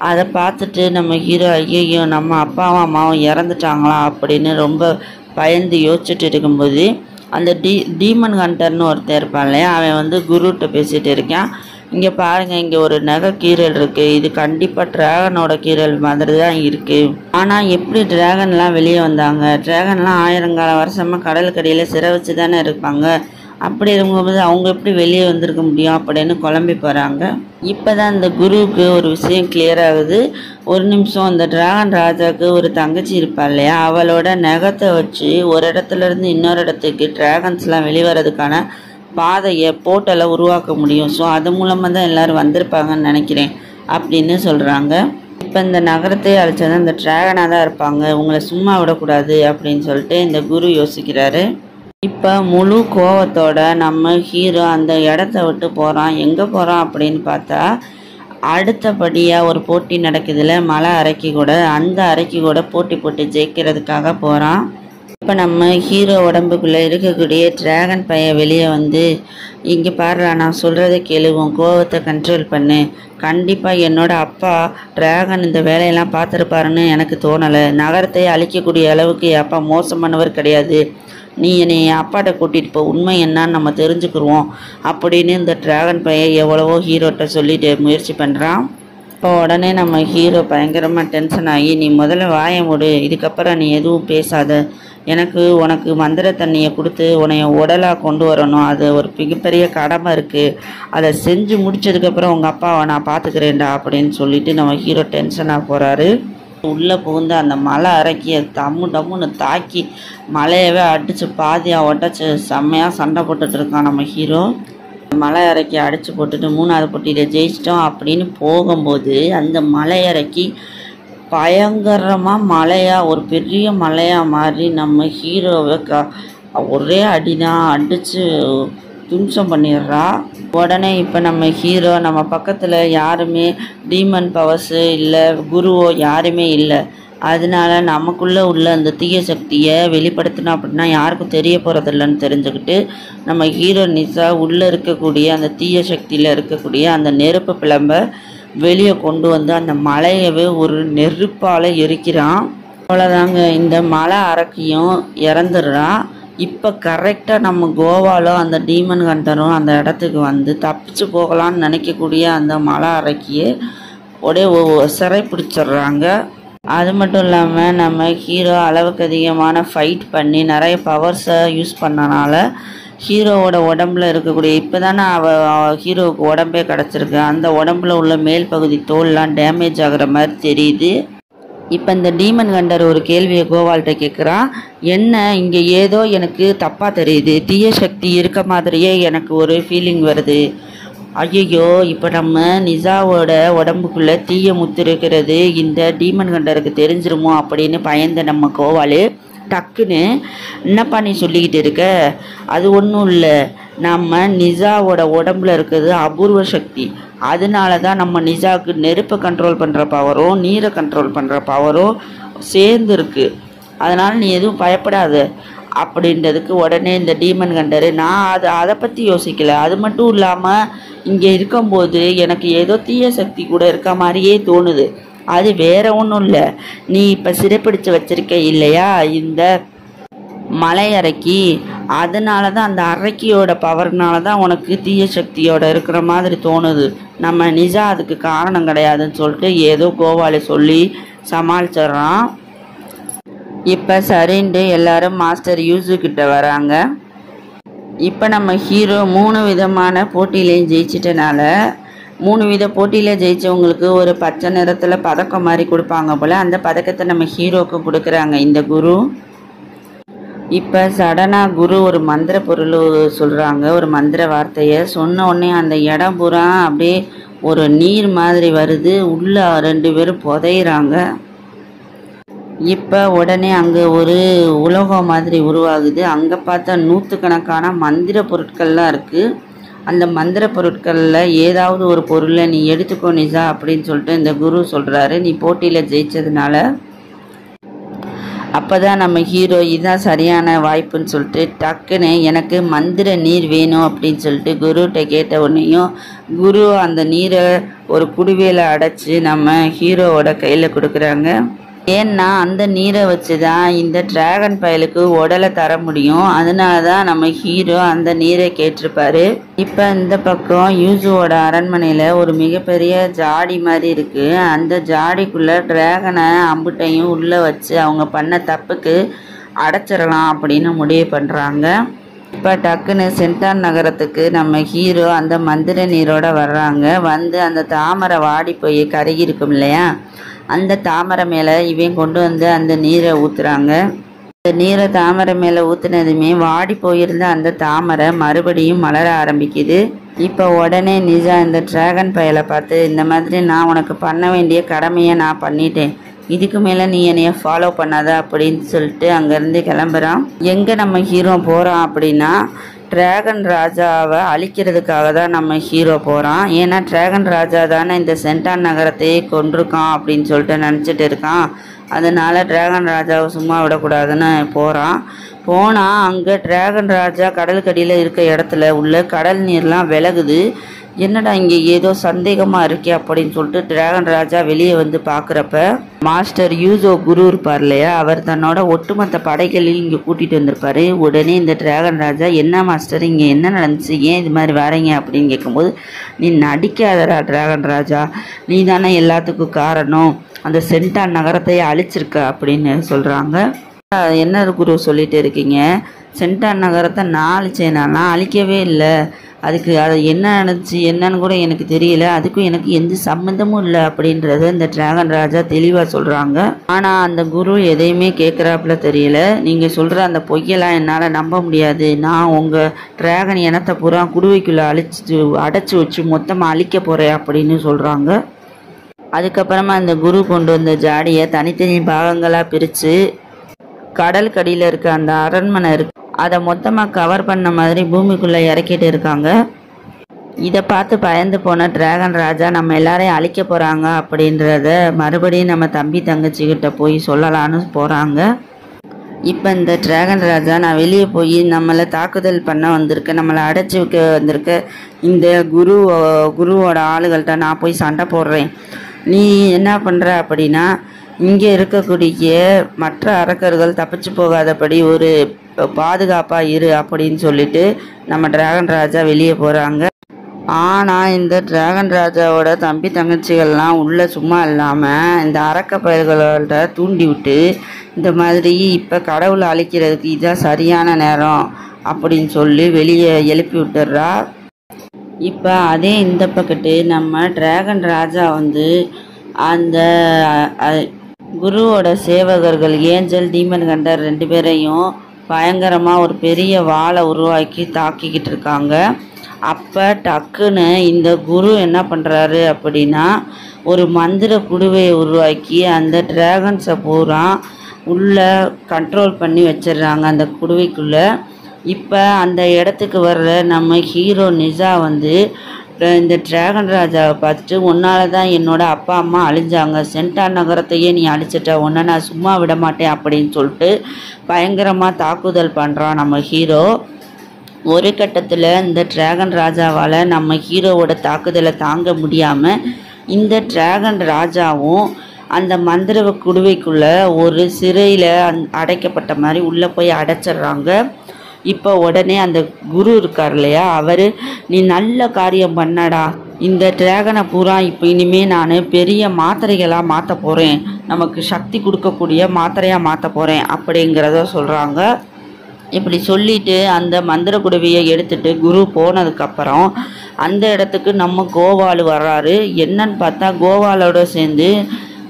அதை பார்த்துட்டு நம்ம ஹீரோ ஐயோ நம்ம அப்பாவும் அம்மாவும் இறந்துட்டாங்களா அப்படின்னு ரொம்ப பயந்து யோசிச்சுட்டு இருக்கும்போது அந்த டீமன் ஹண்டர்னு ஒருத்தர் இருப்பான் இல்லையா, அவன் வந்து குருகிட்ட பேசிகிட்டு இருக்கான். இங்கே பாருங்கள், இங்கே ஒரு நகை கீரல் இருக்குது, இது கண்டிப்பாக ட்ராகனோட கீரல் மாதிரி தான் இருக்குது. ஆனால் எப்படி ட்ராகன்லாம் வெளியே வந்தாங்க? ட்ராகன்லாம் 1000 வருஷமாக கடலுக்கடியில் சிறை வச்சு தானே இருப்பாங்க. அப்படி இருக்கும்போது அவங்க எப்படி வெளியே வந்திருக்க முடியும் அப்படின்னு குழம்பி போகிறாங்க. இப்போ தான் இந்த குருவுக்கு ஒரு விஷயம் கிளியர் ஆகுது. ஒரு நிமிஷம், அந்த டிராகன் ராஜாவுக்கு ஒரு தங்கச்சி இருப்பா இல்லையா, அவளோட நகத்தை வச்சு ஒரு இடத்துலேருந்து இன்னொரு இடத்துக்கு டிராகன்ஸ்லாம் வெளிவரதுக்கான பாதையை போர்ட்டலை உருவாக்க முடியும். ஸோ அது மூலமாக தான் எல்லோரும் வந்திருப்பாங்கன்னு நினைக்கிறேன் அப்படின்னு சொல்கிறாங்க. இப்போ இந்த நகரத்தை அழைச்சது அந்த டிராகனாக தான் இருப்பாங்க, உங்களை சும்மா விடக்கூடாது அப்படின்னு சொல்லிட்டு இந்த குரு யோசிக்கிறாரு. இப்போ முழு கோவத்தோட நம்ம ஹீரோ அந்த இடத்த விட்டு போகிறான். எங்கே போகிறான் அப்படின்னு பார்த்தா, அடுத்தபடியாக ஒரு போட்டி நடக்குதுல மலை அறைக்கு கூட, அந்த அறைக்கு கூட போட்டி போட்டு ஜெயிக்கிறதுக்காக போகிறான். இப்போ நம்ம ஹீரோ உடம்புக்குள்ளே இருக்கக்கூடிய டிராகன் பையன் வெளியே வந்து, இங்கே பாருடா, நான் சொல்கிறத கேளு, உன் கோவத்தை கண்ட்ரோல் பண்ணு. கண்டிப்பாக என்னோட அப்பா டிராகன் இந்த வேலையெல்லாம் பார்த்துருப்பாருன்னு எனக்கு தோணலை. நகரத்தை அழிக்கக்கூடிய அளவுக்கு என் அப்பா மோசமானவர் கிடையாது. நீ என்னை என் அப்பாட்ட கூட்டிகிட்டு போ, உண்மை என்னான்னு நம்ம தெரிஞ்சுக்கிடுவோம் அப்படின்னு இந்த டிராகன் பையன் எவ்வளவோ ஹீரோட்ட சொல்லிட்டு முயற்சி பண்ணுறான். இப்போ உடனே நம்ம ஹீரோ பயங்கரமாக டென்ஷன் ஆகி, நீ முதல்ல வாயை மூடு, இதுக்கப்புறம் நீ எதுவும் பேசாத, உனக்கு மந்திர தண்ணியை கொடுத்து உன்னைய உடலாக கொண்டு வரணும், அது ஒரு மிகப்பெரிய கடமை இருக்குது, அதை செஞ்சு முடிச்சதுக்கப்புறம் உங்கள் அப்பாவை நான் பார்த்துக்கிறேன்டா அப்படின்னு சொல்லிட்டு நம்ம ஹீரோ டென்ஷனாக போகிறாரு. உள்ளே புகுந்து அந்த மலை அரைக்கிய டம்முன்னு தாக்கி மலையவே அடித்து பாதியாக உடச்சி செம்மையாக சண்டை போட்டுட்ருக்கான் நம்ம ஹீரோ. மலை இறக்கி அடித்து போட்டுட்டு 3வது போட்டியில் ஜெயிச்சிட்டோம் அப்படின்னு போகும்போது அந்த மலை இறக்கி பயங்கரமாக மலையாக ஒரு பெரிய மலையாக மாறி நம்ம ஹீரோவை ஒரே அடிதான் அடித்து தும்சம் பண்ணிடுறா. உடனே இப்போ நம்ம ஹீரோ, நம்ம பக்கத்தில் யாருமே டீமன் பவர்ஸு இல்லை குருவோ யாருமே இல்லை, அதனால நமக்குள்ளே உள்ள அந்த தீய சக்தியை வெளிப்படுத்தினோம் அப்படின்னா யாருக்கும் தெரிய போகிறதில்லன்னு தெரிஞ்சுக்கிட்டு நம்ம ஹீரோ நிசா உள்ளே இருக்கக்கூடிய அந்த தீய சக்தியில் இருக்கக்கூடிய அந்த நெருப்பு பிளம்பை வெளியே கொண்டு வந்து அந்த மலையவே ஒரு நெருப்பால் எரிக்கிறான். அவ்வளோதாங்க, இந்த மலை அரக்கியும் இறந்துடுறான். இப்போ கரெக்டாக நம்ம கோவாலும் அந்த டீமன் ஹண்டரும் அந்த இடத்துக்கு வந்து தப்பிச்சு போகலான்னு நினைக்கக்கூடிய அந்த மலை அரைக்கியை ஒரே சிறை பிடிச்சிடுறாங்க. அது மட்டும் இல்லாமல் நம்ம ஹீரோ அளவுக்கு அதிகமான ஃபைட் பண்ணி நிறைய பவர்ஸை யூஸ் பண்ணனால ஹீரோவோட உடம்புல இருக்கக்கூடிய, இப்போ தானே ஹீரோவுக்கு உடம்பே கிடச்சிருக்கு, அந்த உடம்புல உள்ள மேல் பகுதி தோல்லாம் டேமேஜ் ஆகிற மாதிரி தெரியுது. இப்போ இந்த டீமன் ஹண்டர் ஒரு கேள்வியை கோவால்கிட்ட கேட்குறான், என்ன இங்கே ஏதோ எனக்கு தப்பாக தெரியுது, தீய சக்தி இருக்க மாதிரியே எனக்கு ஒரு ஃபீலிங் வருது. ஐயோ, இப்போ நம்ம நிசாவோட உடம்புக்குள்ளே தீய முத்து இருக்கிறது இந்த டீமன் ஹண்டருக்கு தெரிஞ்சிருமோ அப்படின்னு பயந்த நம்ம கோவால் டக்குன்னு, என்னப்பா நீ சொல்லிக்கிட்டு இருக்க, அது ஒன்றும் இல்லை, நம்ம நிசாவோட உடம்புல இருக்கிறது அபூர்வ சக்தி, அதனால தான் நம்ம நிசாவுக்கு நெருப்பை கண்ட்ரோல் பண்ணுற பவரும் நீரை கண்ட்ரோல் பண்ணுற பவரும் சேர்ந்துருக்கு, அதனால் நீ எதுவும் பயப்படாத அப்படின்றதுக்கு உடனே இந்த டீமன் ஹண்டரு, நான் அதை பற்றி யோசிக்கலை, அது மட்டும் இல்லாமல் இங்கே இருக்கும்போது எனக்கு ஏதோ தீய சக்தி கூட இருக்க மாதிரியே தோணுது, அது வேற ஒன்றும் இல்லை, நீ இப்போ சிறைப்பிடிச்சு வச்சிருக்க இல்லையா இந்த மலை அரக்கி, அதனால தான் அந்த அரக்கியோட பவர்னால தான் உனக்கு தீய சக்தியோட இருக்கிற மாதிரி தோணுது. நம்ம நிஜா அதுக்கு காரணம் கிடையாதுன்னு சொல்லிட்டு ஏதோ கோவாலி சொல்லி சமாளிச்சிட்றான். இப்போ சரின்ட்டு எல்லாரும் மாஸ்டர் யூசு கிட்ட வராங்க. இப்போ நம்ம ஹீரோ 3 விதமான போட்டியிலையும் ஜெயிச்சிட்டனால 3 வித போட்டியில் ஜெயித்தவங்களுக்கு ஒரு பச்சை நிறத்தில் பதக்கம் மாதிரி கொடுப்பாங்க போல். அந்த பதக்கத்தை நம்ம ஹீரோவுக்கு கொடுக்குறாங்க இந்த குரு. இப்போ சடனாக குரு ஒரு மந்திர பொருள் சொல்கிறாங்க, ஒரு மந்திர வார்த்தையை சொன்ன உடனே அந்த இடம் பூரா அப்படியே ஒரு நீர் மாதிரி வருது. உள்ள 2 பேரும் புதையிறாங்க. இப்போ உடனே அங்கே ஒரு உலகம் மாதிரி உருவாகுது. அங்கே பார்த்தா நூற்றுக்கணக்கான மந்திர பொருட்கள்லாம் இருக்குது. அந்த மந்திர பொருட்களில் ஏதாவது ஒரு பொருளை நீ எடுத்துக்கோ நிஜா அப்படின்னு சொல்லிட்டு இந்த குரு சொல்கிறாரு, நீ போட்டியில் ஜெயிச்சதுனால. அப்போ தான் நம்ம ஹீரோ இதுதான் சரியான வாய்ப்புன்னு சொல்லிட்டு டக்குன்னு எனக்கு மந்திர நீர் வேணும் அப்படின்னு சொல்லிட்டு குருகிட்ட கேட்ட உடனேயும் குரு அந்த நீரை ஒரு குடுவையில் அடைச்சி நம்ம ஹீரோவோட கையில் கொடுக்குறாங்க. ஏன்னா அந்த நீரை வச்சு தான் இந்த டிராகன் பயலுக்கு உடலை தர முடியும். அதனால தான் நம்ம ஹீரோ அந்த நீரை கேட்டிருப்பாரு. இப்போ இந்த பக்கம் யூசுவோட அரண்மனையில் ஒரு மிகப்பெரிய ஜாடி மாதிரி இருக்குது. அந்த ஜாடிக்குள்ளே டிராகனை அம்புட்டையும் உள்ளே வச்சு அவங்க பண்ண தப்புக்கு அடைச்சிடலாம் அப்படின்னு முடிவு பண்ணுறாங்க. இப்போ டக்குன்னு சென்டான் நகரத்துக்கு நம்ம ஹீரோ அந்த மந்திர நீரோட வர்றாங்க. வந்து அந்த தாமரை வாடி போய் கருகி இருக்கும் இல்லையா, அந்த தாமரை மேலே இவன் கொண்டு வந்து அந்த நீரை ஊற்றுறாங்க. அந்த நீரை தாமரை மேலே ஊற்றுனதுமே வாடி போயிருந்த அந்த தாமரை மறுபடியும் மலர ஆரம்பிக்குது. இப்போ உடனே நிஜா இந்த டிராகன் பயலை பார்த்து, இந்த மாதிரி நான் உனக்கு பண்ண வேண்டிய கடமையை நான் பண்ணிட்டேன், இதுக்கு மேலே நீ என்னைய ஃபாலோ பண்ணாத அப்படின்னு சொல்லிட்டு அங்கேருந்து கிளம்புறான். எங்கே நம்ம ஹீரோ போகிறான் அப்படின்னா டிராகன் ராஜாவை அழிக்கிறதுக்காக தான் நம்ம ஹீரோ போகிறான். ஏன்னா டிராகன் ராஜா தானே இந்த சென்டான் நகரத்தையே கொண்டிருக்கான் அப்படின்னு சொல்லிட்டு நினச்சிட்டு இருக்கான். அதனால் டிராகன் ராஜாவை சும்மா விடக்கூடாதுன்னு போனால் அங்கே டிராகன் ராஜா கடலுக்கடியில் இருக்க இடத்துல உள்ள கடல் நீர்லாம் விலகுது. என்னடா இங்கே ஏதோ சந்தேகமாக இருக்கே அப்படின்னு சொல்லிட்டு டிராகன் ராஜா வெளியே வந்து பார்க்குறப்ப மாஸ்டர் யூசோ குரு இருப்பார் இல்லையா, அவர் தன்னோட ஒட்டுமொத்த படைகளையும் இங்கே கூட்டிகிட்டு வந்திருப்பார். உடனே இந்த டிராகன் ராஜா, என்ன மாஸ்டர் இங்கே என்ன நடந்துச்சு, ஏன் இது மாதிரி வரீங்க அப்படின்னு கேட்கும்போது, நீ நடிக்காதடா டிராகன் ராஜா, நீ தானே எல்லாத்துக்கும் காரணம், அந்த சென்டான் நகரத்தையே அழிச்சிருக்க அப்படின்னு சொல்கிறாங்க. என்ன குரு சொல்லிட்டு இருக்கீங்க, சென்டான் நகரத்தை நான் அழிச்சேனா, நான் அழிக்கவே இல்லை, அதுக்கு அது என்ன நடந்துச்சு என்னன்னு கூட எனக்கு தெரியல, அதுக்கும் எனக்கு எந்த சம்மந்தமும் இல்லை அப்படின்றத இந்த டிராகன் ராஜா தெளிவாக சொல்கிறாங்க. ஆனால் அந்த குரு எதையுமே கேட்குறாப்புல தெரியல. நீங்கள் சொல்கிற அந்த பொய்யெல்லாம் என்னால் நம்ப முடியாது, நான் உங்கள் டிராகன் இனத்தை பூரா குடுவைக்குள்ளே அடைச்சி வச்சு மொத்தமாக அழிக்க போகிறேன் அப்படின்னு சொல்கிறாங்க. அதுக்கப்புறமா அந்த குரு கொண்டு வந்த ஜாடியை தனித்தனி பாகங்களாக பிரித்து கடல் கடியில் இருக்க அந்த அரண்மனை இருக்கு அதை மொத்தமாக கவர் பண்ண மாதிரி பூமிக்குள்ளே இறக்கிட்டு இருக்காங்க. இதை பார்த்து பயந்து போன டிராகன் ராஜா நம்ம எல்லாரையும் அழிக்க போகிறாங்க அப்படின்றத மறுபடியும் நம்ம தம்பி தங்கச்சிக்கிட்ட போய் சொல்லலான்னு போகிறாங்க. இப்போ இந்த டிராகன் ராஜா, நான் வெளியே போய் நம்மளை தாக்குதல் பண்ண வந்திருக்க, நம்மளை அடைச்சி வைக்க வந்திருக்க இந்த குருவோட ஆளுகள்கிட்ட நான் போய் சண்டை போடுறேன், நீ என்ன பண்ணுற அப்படின்னா இங்கே இருக்கக்கூடிய மற்ற அரக்கர்கள் தப்பிச்சு போகாதபடி ஒரு பாதுகாப்பாக இரு அப்படின்னு சொல்லிட்டு நம்ம டிராகன் ராஜா வெளியே போகிறாங்க. ஆனால் இந்த டிராகன் ராஜாவோட தம்பி தங்கச்சிகள்லாம் உள்ளே சும்மா இல்லாமல் இந்த அரக்க பயல்களோட தூண்டி விட்டு இந்த மாதிரி இப்போ கடவுளை அழிக்கிறதுக்கு இதுதான் சரியான நேரம் அப்படின்னு சொல்லி வெளியே எழுப்பி விட்டுறா. இப்போ அதே இந்த பக்கத்து நம்ம டிராகன் ராஜா வந்து அந்த குருவோட சேவகர்கள் ஏஞ்சல் டீமன் கண்டர் 2 பேரையும் பயங்கரமாக ஒரு பெரிய வாளை உருவாக்கி தாக்கிக்கிட்டு இருக்காங்க. அப்போ டக்குன்னு இந்த குரு என்ன பண்ணுறாரு அப்படின்னா ஒரு மந்திர குடுவையை உருவாக்கி அந்த டிராகன்ஸை பூரா உள்ளே கண்ட்ரோல் பண்ணி வச்சிடுறாங்க அந்த குடுவைக்குள்ளே. இப்போ அந்த இடத்துக்கு வர்ற நம்ம ஹீரோ நிஜா வந்து இந்த டிராகன் ராஜாவை பார்த்துட்டு, உன்னால தான் என்னோட அப்பா அம்மா அழிஞ்சாங்க, சென்டான் நகரத்தையே நீ அழிச்சிட்ட, உன்னை நான் சும்மா விட மாட்டேன் அப்படின்னு சொல்லிட்டு பயங்கரமாக தாக்குதல் பண்ணுறான் நம்ம ஹீரோ. ஒரு கட்டத்தில் இந்த டிராகன் ராஜாவால் நம்ம ஹீரோவோட தாக்குதலை தாங்க முடியாமல் இந்த டிராகன் ராஜாவும் அந்த மந்திர குடுவைக்குள்ள ஒரு சிறையில் அடைக்கப்பட்ட மாதிரி உள்ளே போய் அடைச்சிட்றாங்க. இப்போ உடனே அந்த குரு இருக்கார் இல்லையா, அவர் நீ நல்ல காரியம் பண்ணடா, இந்த டிராகனை பூரா இப்போ இனிமேல் நான் பெரிய மாத்திரைகளாக மாற்ற போகிறேன், நமக்கு சக்தி கொடுக்கக்கூடிய மாத்திரையாக மாற்ற போகிறேன் அப்படிங்கிறத சொல்கிறாங்க. இப்படி சொல்லிட்டு அந்த மந்திர குடுவையை எடுத்துட்டு குரு போனதுக்கப்புறம் அந்த இடத்துக்கு நம்ம கோவால் வர்றாரு. என்னன்னு பார்த்தா கோவாலோட சேர்ந்து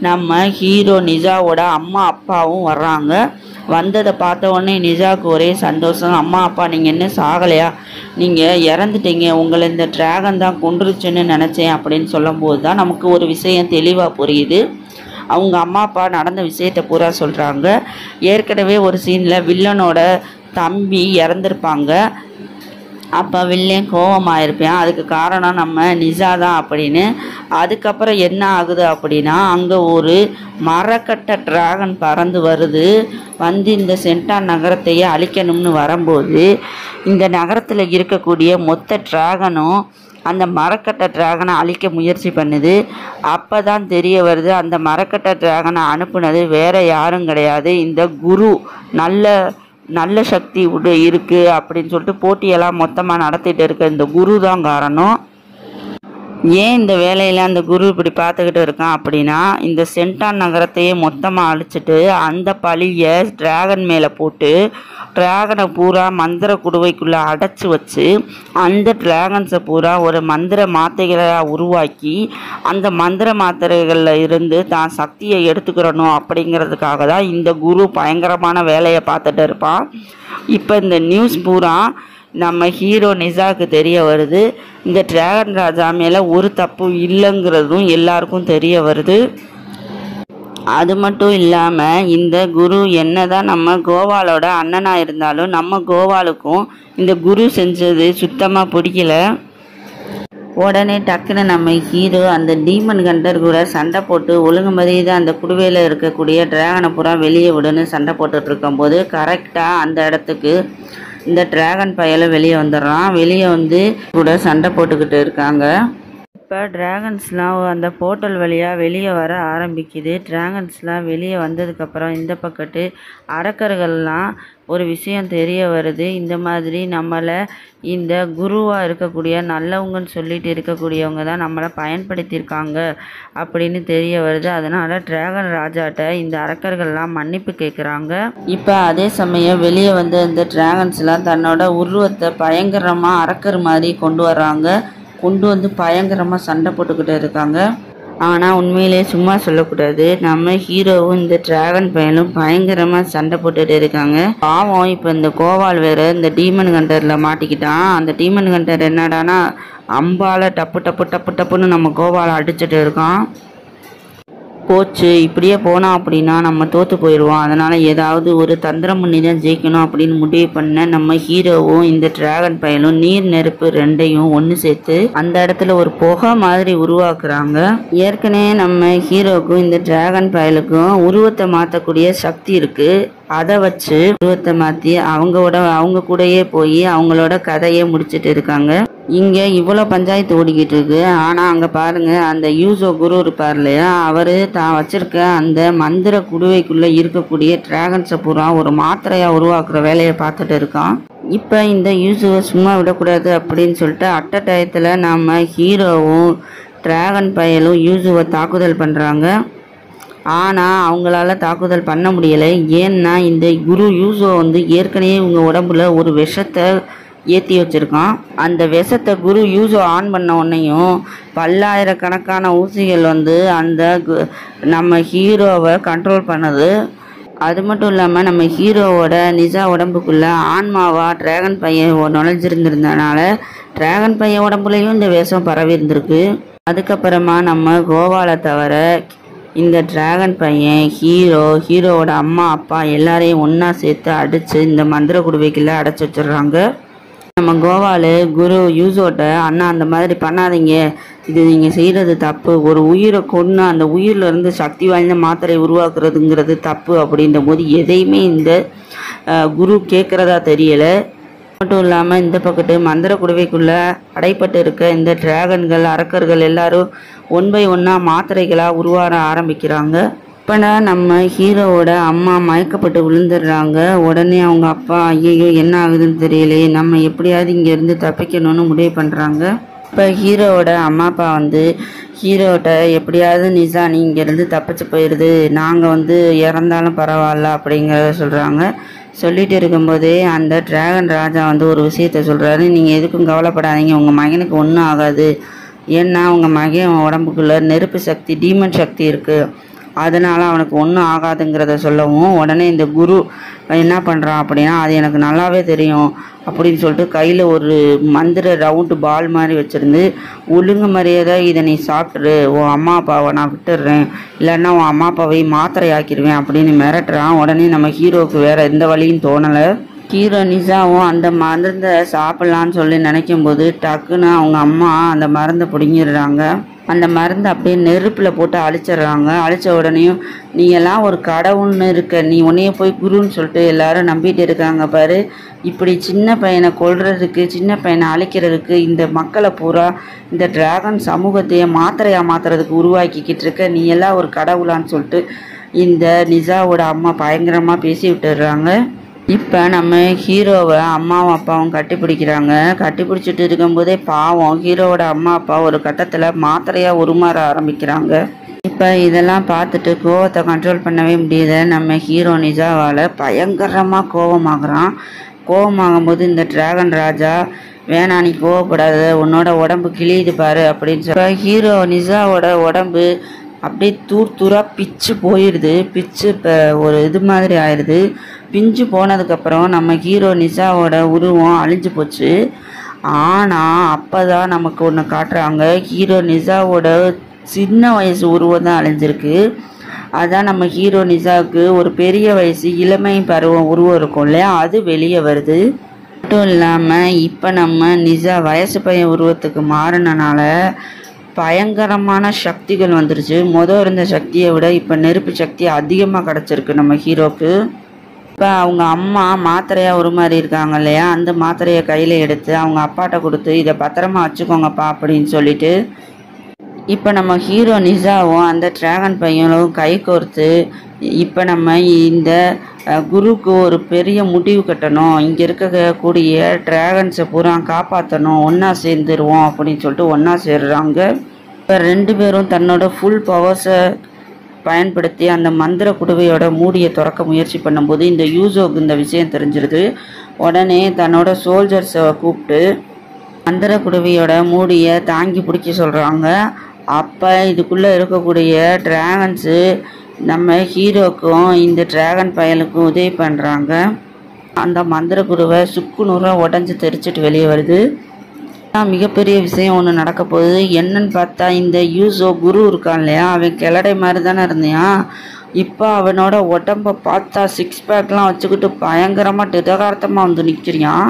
நம்ம ஹீரோ நிஜாவோட அம்மா அப்பாவும் வர்றாங்க. வந்ததை பார்த்த உடனே நிஜாவுக்கு ஒரே சந்தோஷம். அம்மா அப்பா நீங்கள் என்ன சாகலையா, நீங்கள் இறந்துட்டீங்க, உங்களை இந்த டிராகன் தான் கொன்றுச்சுன்னு நினச்சேன் அப்படின்னு சொல்லும்போது தான் நமக்கு ஒரு விஷயம் தெளிவாக புரியுது. அவங்க அம்மா அப்பா நடந்த விஷயத்தை பூரா சொல்கிறாங்க. ஏற்கனவே ஒரு சீனில் வில்லனோட தம்பி இறந்துருப்பாங்க. அப்போ வில்லன் கோபமாயிருப்பேன், அதுக்கு காரணம் நம்ம நிஜா தான் அப்படின்னு. அதுக்கப்புறம் என்ன ஆகுது அப்படின்னா, அங்கே ஒரு மரக்கட்ட டிராகன் பறந்து வருது. வந்து இந்த சென்டான் நகரத்தையே அழிக்கணும்னு வரும்போது இந்த நகரத்தில் இருக்கக்கூடிய மொத்த டிராகனும் அந்த மரக்கட்ட டிராகனை அழிக்க முயற்சி பண்ணுது. அப்போ தான் தெரிய வருது அந்த மரக்கட்ட டிராகனை அனுப்புனது வேற யாரும் கிடையாது, இந்த குரு நல்ல சக்தி இருக்குது அப்படின்னு சொல்லிட்டு போட்டியெல்லாம் மொத்தமாக நடத்திட்டு இருக்க இந்த குரு தான் காரணம். ஏன் இந்த வேலையில் அந்த குரு இப்படி பார்த்துக்கிட்டு இருக்கான் அப்படின்னா, இந்த சென்டான் நகரத்தையே மொத்தமாக அழிச்சிட்டு அந்த பழியை டிராகன் மேலே போட்டு டிராகனை பூரா மந்திர குடுவைக்குள்ளே அடைச்சி வச்சு அந்த டிராகன்ஸை பூரா ஒரு மந்திர மாத்திரைகளாக உருவாக்கி அந்த மந்திர மாத்திரைகளில் இருந்து தான் சக்தியை எடுத்துக்கிறணும் அப்படிங்கிறதுக்காக தான் இந்த குரு பயங்கரமான வேலையை பார்த்துட்டு இருப்பான். இப்போ இந்த நியூஸ் பூரா நம்ம ஹீரோ நிஜாவுக்கு தெரிய வருது. இந்த டிராகன் ராஜா மேலே ஒரு தப்பு இல்லைங்கிறதும் எல்லாருக்கும் தெரிய வருது. அது மட்டும் இல்லாமல் இந்த குரு என்னதான் நம்ம கோவாலோட அண்ணனாக இருந்தாலும் நம்ம கோவாலுக்கும் இந்த குரு செஞ்சது சுத்தமாக பிடிக்கல. உடனே டக்குன்னு நம்ம ஹீரோ அந்த டீமன் கண்டர் கூட சண்டை போட்டு ஒழுங்குமதி தான் அந்த குடுவையில் இருக்கக்கூடிய டிராகனை பூரா வெளியே விடுன்னு சண்டை போட்டுட்டு இருக்கும்போது கரெக்டாக அந்த இடத்துக்கு இந்த டிராகன் பயலும் வெளியே வந்துடுறான். வெளியே வந்து கூட சண்டை போட்டுக்கிட்டு இருக்காங்க. இப்போ டிராகன்ஸ்லாம் அந்த போர்ட்டல் வழியாக வெளியே வர ஆரம்பிக்குது. டிராகன்ஸ்லாம் வெளியே வந்ததுக்கப்புறம் இந்த பக்கத்து அரக்கர்கள்லாம் ஒரு விஷயம் தெரிய வருது. இந்த மாதிரி நம்மளை இந்த குருவாக இருக்கக்கூடிய நல்லவங்கன்னு சொல்லிட்டு இருக்கக்கூடியவங்க தான் நம்மளை பயன்படுத்தியிருக்காங்க அப்படின்னு தெரிய வருது. அதனால் டிராகன் ராஜாட்ட இந்த அரக்கர்கள்லாம் மன்னிப்பு கேட்குறாங்க. இப்போ அதே சமயம் வெளியே வந்து இந்த டிராகன்ஸ்லாம் தன்னோட உருவத்தை பயங்கரமாக அரக்கர் மாதிரி கொண்டு வந்து பயங்கரமாக சண்டை போட்டுக்கிட்டு இருக்காங்க. ஆனால் உண்மையிலே சும்மா சொல்லக்கூடாது, நம்ம ஹீரோவும் இந்த டிராகன் பையனும் பயங்கரமாக சண்டை போட்டுட்டு இருக்காங்க. பாவம் இப்போ இந்த கோவால் வேறு இந்த டீமன் கண்டரில் மாட்டிக்கிட்டான். அந்த டீமன் கண்டர் என்னடானா அம்பால் டப்புன்னு நம்ம கோவாலை அடிச்சுட்டு இருக்கான். போச்சு, இப்படியே போனால் அப்படின்னா நம்ம தோற்று போயிடுவோம், அதனால் ஏதாவது ஒரு தந்திரம் பண்ணி தான் ஜெயிக்கணும் அப்படின்னு முடிவு பண்ண நம்ம ஹீரோவும் இந்த டிராகன் பயலும் நீர் நெருப்பு ரெண்டையும் ஒன்று சேர்த்து அந்த இடத்துல ஒரு புகை மாதிரி உருவாக்குறாங்க. ஏற்கனவே நம்ம ஹீரோவுக்கும் இந்த டிராகன் பயலுக்கும் உருவத்தை மாற்றக்கூடிய சக்தி இருக்குது. அதை வச்சு உருவத்தை மாற்றி அவங்க கூடயே போய் அவங்களோட கதையை முடிச்சுட்டு இருக்காங்க. இங்கே இவ்வளோ பஞ்சாயத்து ஓடிக்கிட்டு இருக்கு. ஆனால் அங்கே பாருங்கள், அந்த யூசோ குரு இருப்பார் இல்லையா, அவர் தான் வச்சிருக்க அந்த மந்திர குடுவைக்குள்ளே இருக்கக்கூடிய டிராகன்ஸை பூரா ஒரு மாத்திரையாக உருவாக்குற வேலையை பார்த்துட்டு இருக்கான். இப்போ இந்த யூசுவை சும்மா விடக்கூடாது அப்படின்னு சொல்லிட்டு அட்ட டயத்தில் நம்ம ஹீரோவும் டிராகன் பயலும் யூசுவை தாக்குதல் பண்ணுறாங்க. ஆனால் அவங்களால தாக்குதல் பண்ண முடியலை. ஏன்னா இந்த குரு யூசோ வந்து ஏற்கனவே இவங்க உடம்புல ஒரு விஷத்தை ஏற்றி வச்சுருக்கான். அந்த விஷத்தை குரு யூசோ ஆன் பண்ண உடனேயும் பல்லாயிரக்கணக்கான ஊசிகள் வந்து அந்த நம்ம ஹீரோவை கண்ட்ரோல் பண்ணுது. அது மட்டும் இல்லாமல் நம்ம ஹீரோவோட நிஜா உடம்புக்குள்ளே ஆன்மாவா டிராகன் பையன் நுழைஞ்சிருந்திருந்தனால டிராகன் பையன் உடம்புலையும் இந்த விஷம் பரவி இருந்திருக்கு. அதுக்கப்புறமா நம்ம கோவாலை தவிர இந்த டிராகன் பையன் ஹீரோவோட அம்மா அப்பா எல்லாரையும் ஒன்றா சேர்த்து அடித்து இந்த மந்திர குடுவைக்குள்ளே அடைச்சி வச்சிடுறாங்க. நம்ம கோவால் குரு யூசோட்ட, அண்ணா அந்த மாதிரி பண்ணாதீங்க, இது நீங்கள் செய்கிறது தப்பு, ஒரு உயிரை கொன்று அந்த உயிரிலேருந்து சக்தி வாய்ந்த மாத்திரை உருவாக்குறதுங்கிறது தப்பு அப்படின்ற போது எதையுமே இந்த குரு கேட்குறதா தெரியலை. மட்டும் இல்லாமல் இந்த பக்கத்து மந்திர குடுவைக்குள்ளே அடைப்பட்டு இருக்க இந்த டிராகன்கள் அரக்கர்கள் எல்லாரும் ஒன் பை ஒன்னாக மாத்திரைகளாக உருவாட ஆரம்பிக்கிறாங்க. இப்போ நம்ம ஹீரோவோட அம்மா மயக்கப்பட்டு விழுந்துடுறாங்க. உடனே அவங்க அப்பா ஐயோ என்ன ஆகுதுன்னு தெரியலையே, நம்ம எப்படியாவது இங்கேருந்து தப்பிக்கணும்னு முடிவு பண்ணுறாங்க. இப்போ ஹீரோவோட அம்மா அப்பா ஹீரோட்ட எப்படியாவது நிசா நீ இங்கேருந்து தப்பிச்சு போயிடுது, நாங்கள் இறந்தாலும் பரவாயில்ல அப்படிங்கிறத சொல்கிறாங்க. சொல்லிட்டு இருக்கும்போதே அந்த டிராகன் ராஜா ஒரு விஷயத்த சொல்கிறாரு. நீங்கள் எதுக்கும் கவலைப்படாதீங்க, உங்கள் மகனுக்கு ஒன்றும் ஆகாது. ஏன்னா உங்கள் மகன் உடம்புக்குள்ளே நெருப்பு சக்தி டீமன் சக்தி இருக்குது, அதனால் அவனுக்கு ஒன்றும் ஆகாதுங்கிறத சொல்லவும் உடனே இந்த குரு என்ன பண்ணுறான் அப்படின்னா அது எனக்கு நல்லாவே தெரியும் அப்படின்னு சொல்லிட்டு கையில் ஒரு மந்திர ரவுண்டு பால் மாதிரி வச்சுருந்து ஒழுங்கு மரியாதை இதை நீ சாப்பிட்ரு, உன் அம்மா அப்பாவை நான் விட்டுடுறேன், இல்லைன்னா உன் அம்மா அப்பாவை மாத்திரை ஆக்கிடுவேன் அப்படின்னு மிரட்டுறான். உடனே நம்ம ஹீரோவுக்கு வேறு எந்த வழியும் தோணலை. ஹீரோ நிசாவும் அந்த மருந்தை சாப்பிட்லான்னு சொல்லி நினைக்கும் போது டக்குன்னு அவங்க அம்மா அந்த மருந்தை பிடுங்கிடுறாங்க. அந்த மருந்தை அப்படியே நெருப்பில் போட்டு அழிச்சிடுறாங்க. அழித்த உடனேயும் நீ எல்லாம் ஒரு கடவுள்னு இருக்க, நீ உன்னைய போய் குருன்னு சொல்லிட்டு எல்லாரும் நம்பிட்டு இருக்காங்க பாரு, இப்படி சின்ன பையனை கொல்றதுக்கு சின்ன பையனை அழிக்கிறதுக்கு இந்த மக்களை பூரா இந்த டிராகன் சமூகத்தையே மாத்திரையாக மாற்றுறதுக்கு உருவாக்கிக்கிட்டு இருக்க, நீ எல்லாம் ஒரு கடவுளான்னு சொல்லிட்டு இந்த நிசாவோட அம்மா பயங்கரமாக பேசி விட்டுடுறாங்க. இப்போ நம்ம ஹீரோவை அம்மாவும் அப்பாவும் கட்டிப்பிடிக்கிறாங்க. கட்டிப்பிடிச்சிட்டு இருக்கும்போதே பாவம் ஹீரோவோட அம்மா அப்பா ஒரு கட்டத்தில் மாத்திரையாக உருமாற ஆரம்பிக்கிறாங்க. இப்போ இதெல்லாம் பார்த்துட்டு கோவத்தை கண்ட்ரோல் பண்ணவே முடியல நம்ம ஹீரோ நிசாவால் பயங்கரமாக கோவமாகறான். கோவமாகும்போது இந்த டிராகன் ராஜா வேணா நீ கோவப்படாத, உன்னோட உடம்பு கிழியுது பாரு அப்படின்னு சொல்ல ஹீரோ நிசாவோட உடம்பு அப்படியே தூராக பிச்சு போயிடுது. பிச்சு இப்போ ஒரு இது மாதிரி ஆயிடுது. பிஞ்சு போனதுக்கப்புறம் நம்ம ஹீரோ நிசாவோட உருவம் அழிஞ்சு போச்சு. ஆனால் அப்போ தான் நமக்கு ஒன்று காட்டுறாங்க, ஹீரோ நிசாவோட சின்ன வயசு உருவம் தான் அழிஞ்சிருக்கு. அதான் நம்ம ஹீரோ நிசாவுக்கு ஒரு பெரிய வயசு இளமை பருவம் உருவம் இருக்கும் இல்லையா, அது வெளியே வருது. மட்டும் இல்லாமல் இப்போ நம்ம நிசா வயசு பையன் உருவத்துக்கு மாறினால பயங்கரமான சக்திகள் வந்துருச்சு. இருந்த சக்தியை விட இப்போ நெருப்பு சக்தி அதிகமாக கிடச்சிருக்கு நம்ம ஹீரோக்கு. இப்போ அவங்க அம்மா மாத்திரையாக உருமாறி இருக்காங்க இல்லையா, அந்த மாத்திரையை கையில் எடுத்து அவங்க அப்பாட்ட கொடுத்து இதை பத்திரமா வச்சுக்கோங்கப்பா அப்படின்னு சொல்லிட்டு இப்போ நம்ம ஹீரோ நிசாவும் அந்த டிராகன் பையனும் கை கோர்த்து இப்போ நம்ம இந்த குருக்கு ஒரு பெரிய முடிவு கட்டணும், இங்கே இருக்கக்கூடிய டிராகன்ஸை பூரா காப்பாற்றணும், ஒன்றா சேர்ந்துருவோம் அப்படின்னு சொல்லிட்டு ஒன்றா சேர்றாங்க. இப்போ 2 பேரும் தன்னோட ஃபுல் பவர்ஸை பயன்படுத்தி அந்த மந்திர குடுவையோட மூடியை திறக்க முயற்சி பண்ணும்போது இந்த யூசோக்கு இந்த விஷயம் தெரிஞ்சிருது. உடனே தன்னோட சோல்ஜர்ஸை கூப்பிட்டு மந்திர குடுவையோட மூடியை தாங்கி பிடிக்க சொல்கிறாங்க. அப்போ இதுக்குள்ளே இருக்கக்கூடிய டிராகன்ஸு நம்ம ஹீரோக்கும் இந்த டிராகன் பயலுக்கும் உதவி பண்ணுறாங்க. அந்த மந்திர குடுவை சுக்குநூறாக உடஞ்சி தெரிச்சிட்டு வெளியே வருது. மிகப்பெரிய விஷயம் ஒன்று நடக்க போகுது. என்னன்னு பார்த்தா இந்த யூசோ குரு இருக்கான் இல்லையா, அவன் கிளடை மாதிரி தானே இருந்தான். இப்போ அவனோட உடம்பை பார்த்தா 6 பேக்லாம் வச்சுக்கிட்டு பயங்கரமாக திடகார்த்தமாக நிற்கிறான்.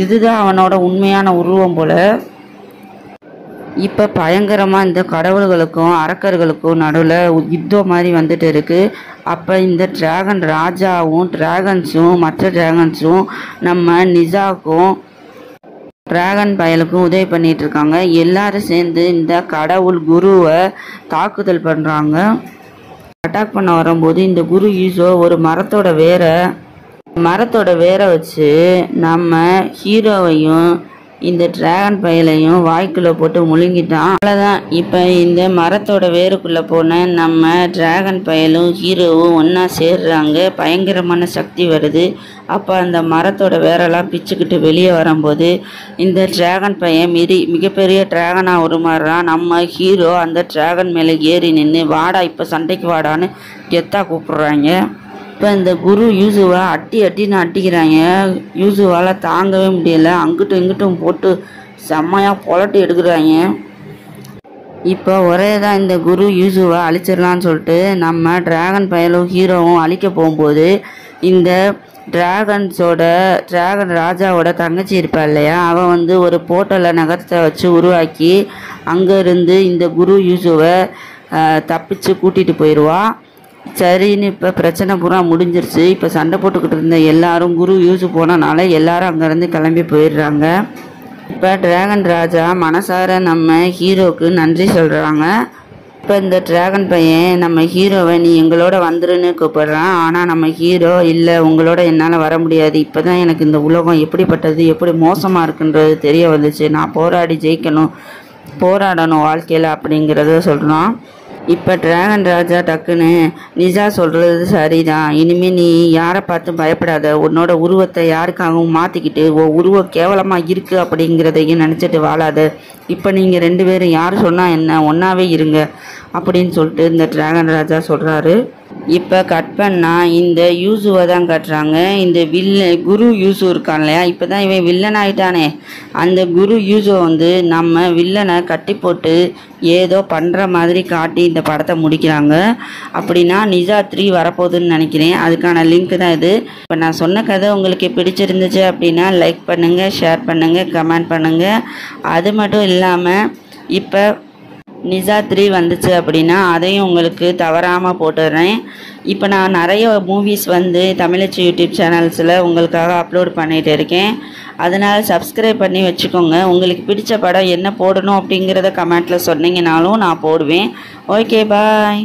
இதுதான் அவனோட உண்மையான உருவம் போல். இப்போ பயங்கரமாக இந்த கடவுள்களுக்கும் அரக்கர்களுக்கும் நடுவில் யுத்தம் மாதிரி வந்துட்டு இருக்குது. அப்போ இந்த டிராகன் ராஜாவும் டிராகன்ஸும் மற்ற டிராகன்ஸும் நம்ம நிசாவுக்கும் டிராகன் பயலுக்கும் உதவி பண்ணிட்டு இருக்காங்க. எல்லாரும் சேர்ந்து இந்த கடவுள் குருவை தாக்குதல் பண்ணுறாங்க. அட்டாக் பண்ண வரும்போது இந்த குரு யூசோ ஒரு மரத்தோட வேரை வச்சு நம்ம ஹீரோவையும் இந்த டிராகன் பயலையும் வாய்க்குள்ளே போட்டு முழுங்கிட்டான். அவ்வளோதான். இப்போ இந்த மரத்தோட வேருக்குள்ளே போன நம்ம டிராகன் பயலும் ஹீரோவும் ஒன்றா சேர்றாங்க. பயங்கரமான சக்தி வருது. அப்போ அந்த மரத்தோட வேரெல்லாம் பிச்சுக்கிட்டு வெளியே வரும்போது இந்த டிராகன் பையன் மிகப்பெரிய டிராகனாக உருமாறுறான். நம்ம ஹீரோ அந்த டிராகன் மேலே ஏறி நின்று வாடா இப்போ சண்டைக்கு வாடான்னு கெத்தாக கூப்பிட்றாங்க. இப்போ இந்த குரு யூசுவை அட்டின்னு அட்டிக்கிறாங்க. யூசுவால் தாங்கவே முடியலை. அங்கிட்டும் இங்கிட்டும் போட்டு செம்மையாக புலட்டி எடுக்கிறாங்க. இப்போ ஒரே தான் இந்த குரு யூசுவை அழிச்சிடலான்னு சொல்லிட்டு நம்ம டிராகன் பயலும் ஹீரோவும் அழிக்க போகும்போது இந்த டிராகன் ராஜாவோட தங்கச்சி இருப்பா இல்லையா, அவன் ஒரு போர்ட்டலை நகரத்தை வச்சு உருவாக்கி அங்கேருந்து இந்த குரு யூசுவை தப்பிச்சு கூட்டிகிட்டு போயிடுவா. சரின்னு இப்போ பிரச்சனை பூரா முடிஞ்சிருச்சு. இப்போ சண்டை போட்டுக்கிட்டு இருந்த எல்லாரும் குரு யூஸ் போனனால எல்லாரும் அங்கேருந்து கிளம்பி போயிடுறாங்க. இப்போ டிராகன் ராஜா மனசார நம்ம ஹீரோவுக்கு நன்றி சொல்கிறாங்க. இப்போ இந்த டிராகன் பையன் நம்ம ஹீரோவை நீ எங்களோட வந்துருன்னு கூப்பிடுறான். ஆனால் நம்ம ஹீரோ இல்லை, உங்களோட என்னால் வர முடியாது, இப்போ தான் எனக்கு இந்த உலகம் எப்படிப்பட்டது எப்படி மோசமாக இருக்குன்றது தெரிய வந்துச்சு, நான் போராடி ஜெயிக்கணும், போராடணும் வாழ்க்கையில் அப்படிங்கிறத சொல்கிறான். இப்போ டிராகன் ராஜா டக்குன்னு நிஜா சொல்கிறது சரிதான், இனிமேல் நீ யாரை பார்த்து பயப்படாத, உன்னோட உருவத்தை யாருக்காகவும் மாற்றிக்கிட்டு உருவம் கேவலமாக இருக்குது அப்படிங்கிறதையும் நினச்சிட்டு வாழாத, இப்போ நீங்கள் 2 பேரும் யார் சொன்னால் என்ன ஒன்றாவே இருங்க அப்படின்னு சொல்லிட்டு இந்த டிராகன் ராஜா சொல்கிறாரு. இப்போ கட் பண்ணால் இந்த யூசுவை தான் கட்டுறாங்க. இந்த குரு யூசு இருக்கான் இல்லையா, இப்போ தான் இவன் வில்லன் ஆகிட்டானே, அந்த குரு யூசுவை வந்து நம்ம வில்லனை கட்டி போட்டு ஏதோ பண்ணுற மாதிரி காட்டி இந்த படத்தை முடிக்கிறாங்க. அப்படின்னா நிஜா 3 வரப்போகுதுன்னு நினைக்கிறேன். அதுக்கான லிங்க் தான் இது. இப்போ நான் சொன்ன கதை உங்களுக்கு பிடிச்சிருந்துச்சு அப்படின்னா லைக் பண்ணுங்கள், ஷேர் பண்ணுங்கள், கமெண்ட் பண்ணுங்கள். அது மட்டும் இல்லாமல் இப்போ நிஜா 3 வந்துச்சு அப்படின்னா அதையும் உங்களுக்கு தவறாமல் போட்டுடுறேன். இப்போ நான் நிறைய மூவிஸ் வந்து தமிழச்சி யூடியூப் சேனல்ஸில் உங்களுக்காக அப்லோட் பண்ணிகிட்டு இருக்கேன். அதனால் சப்ஸ்கிரைப் பண்ணி வச்சுக்கோங்க. உங்களுக்கு பிடிச்ச படம் என்ன போடணும் அப்படிங்கிறத கமெண்ட்டில் சொன்னீங்கனாலும் நான் போடுவேன். ஓகே, பாய்.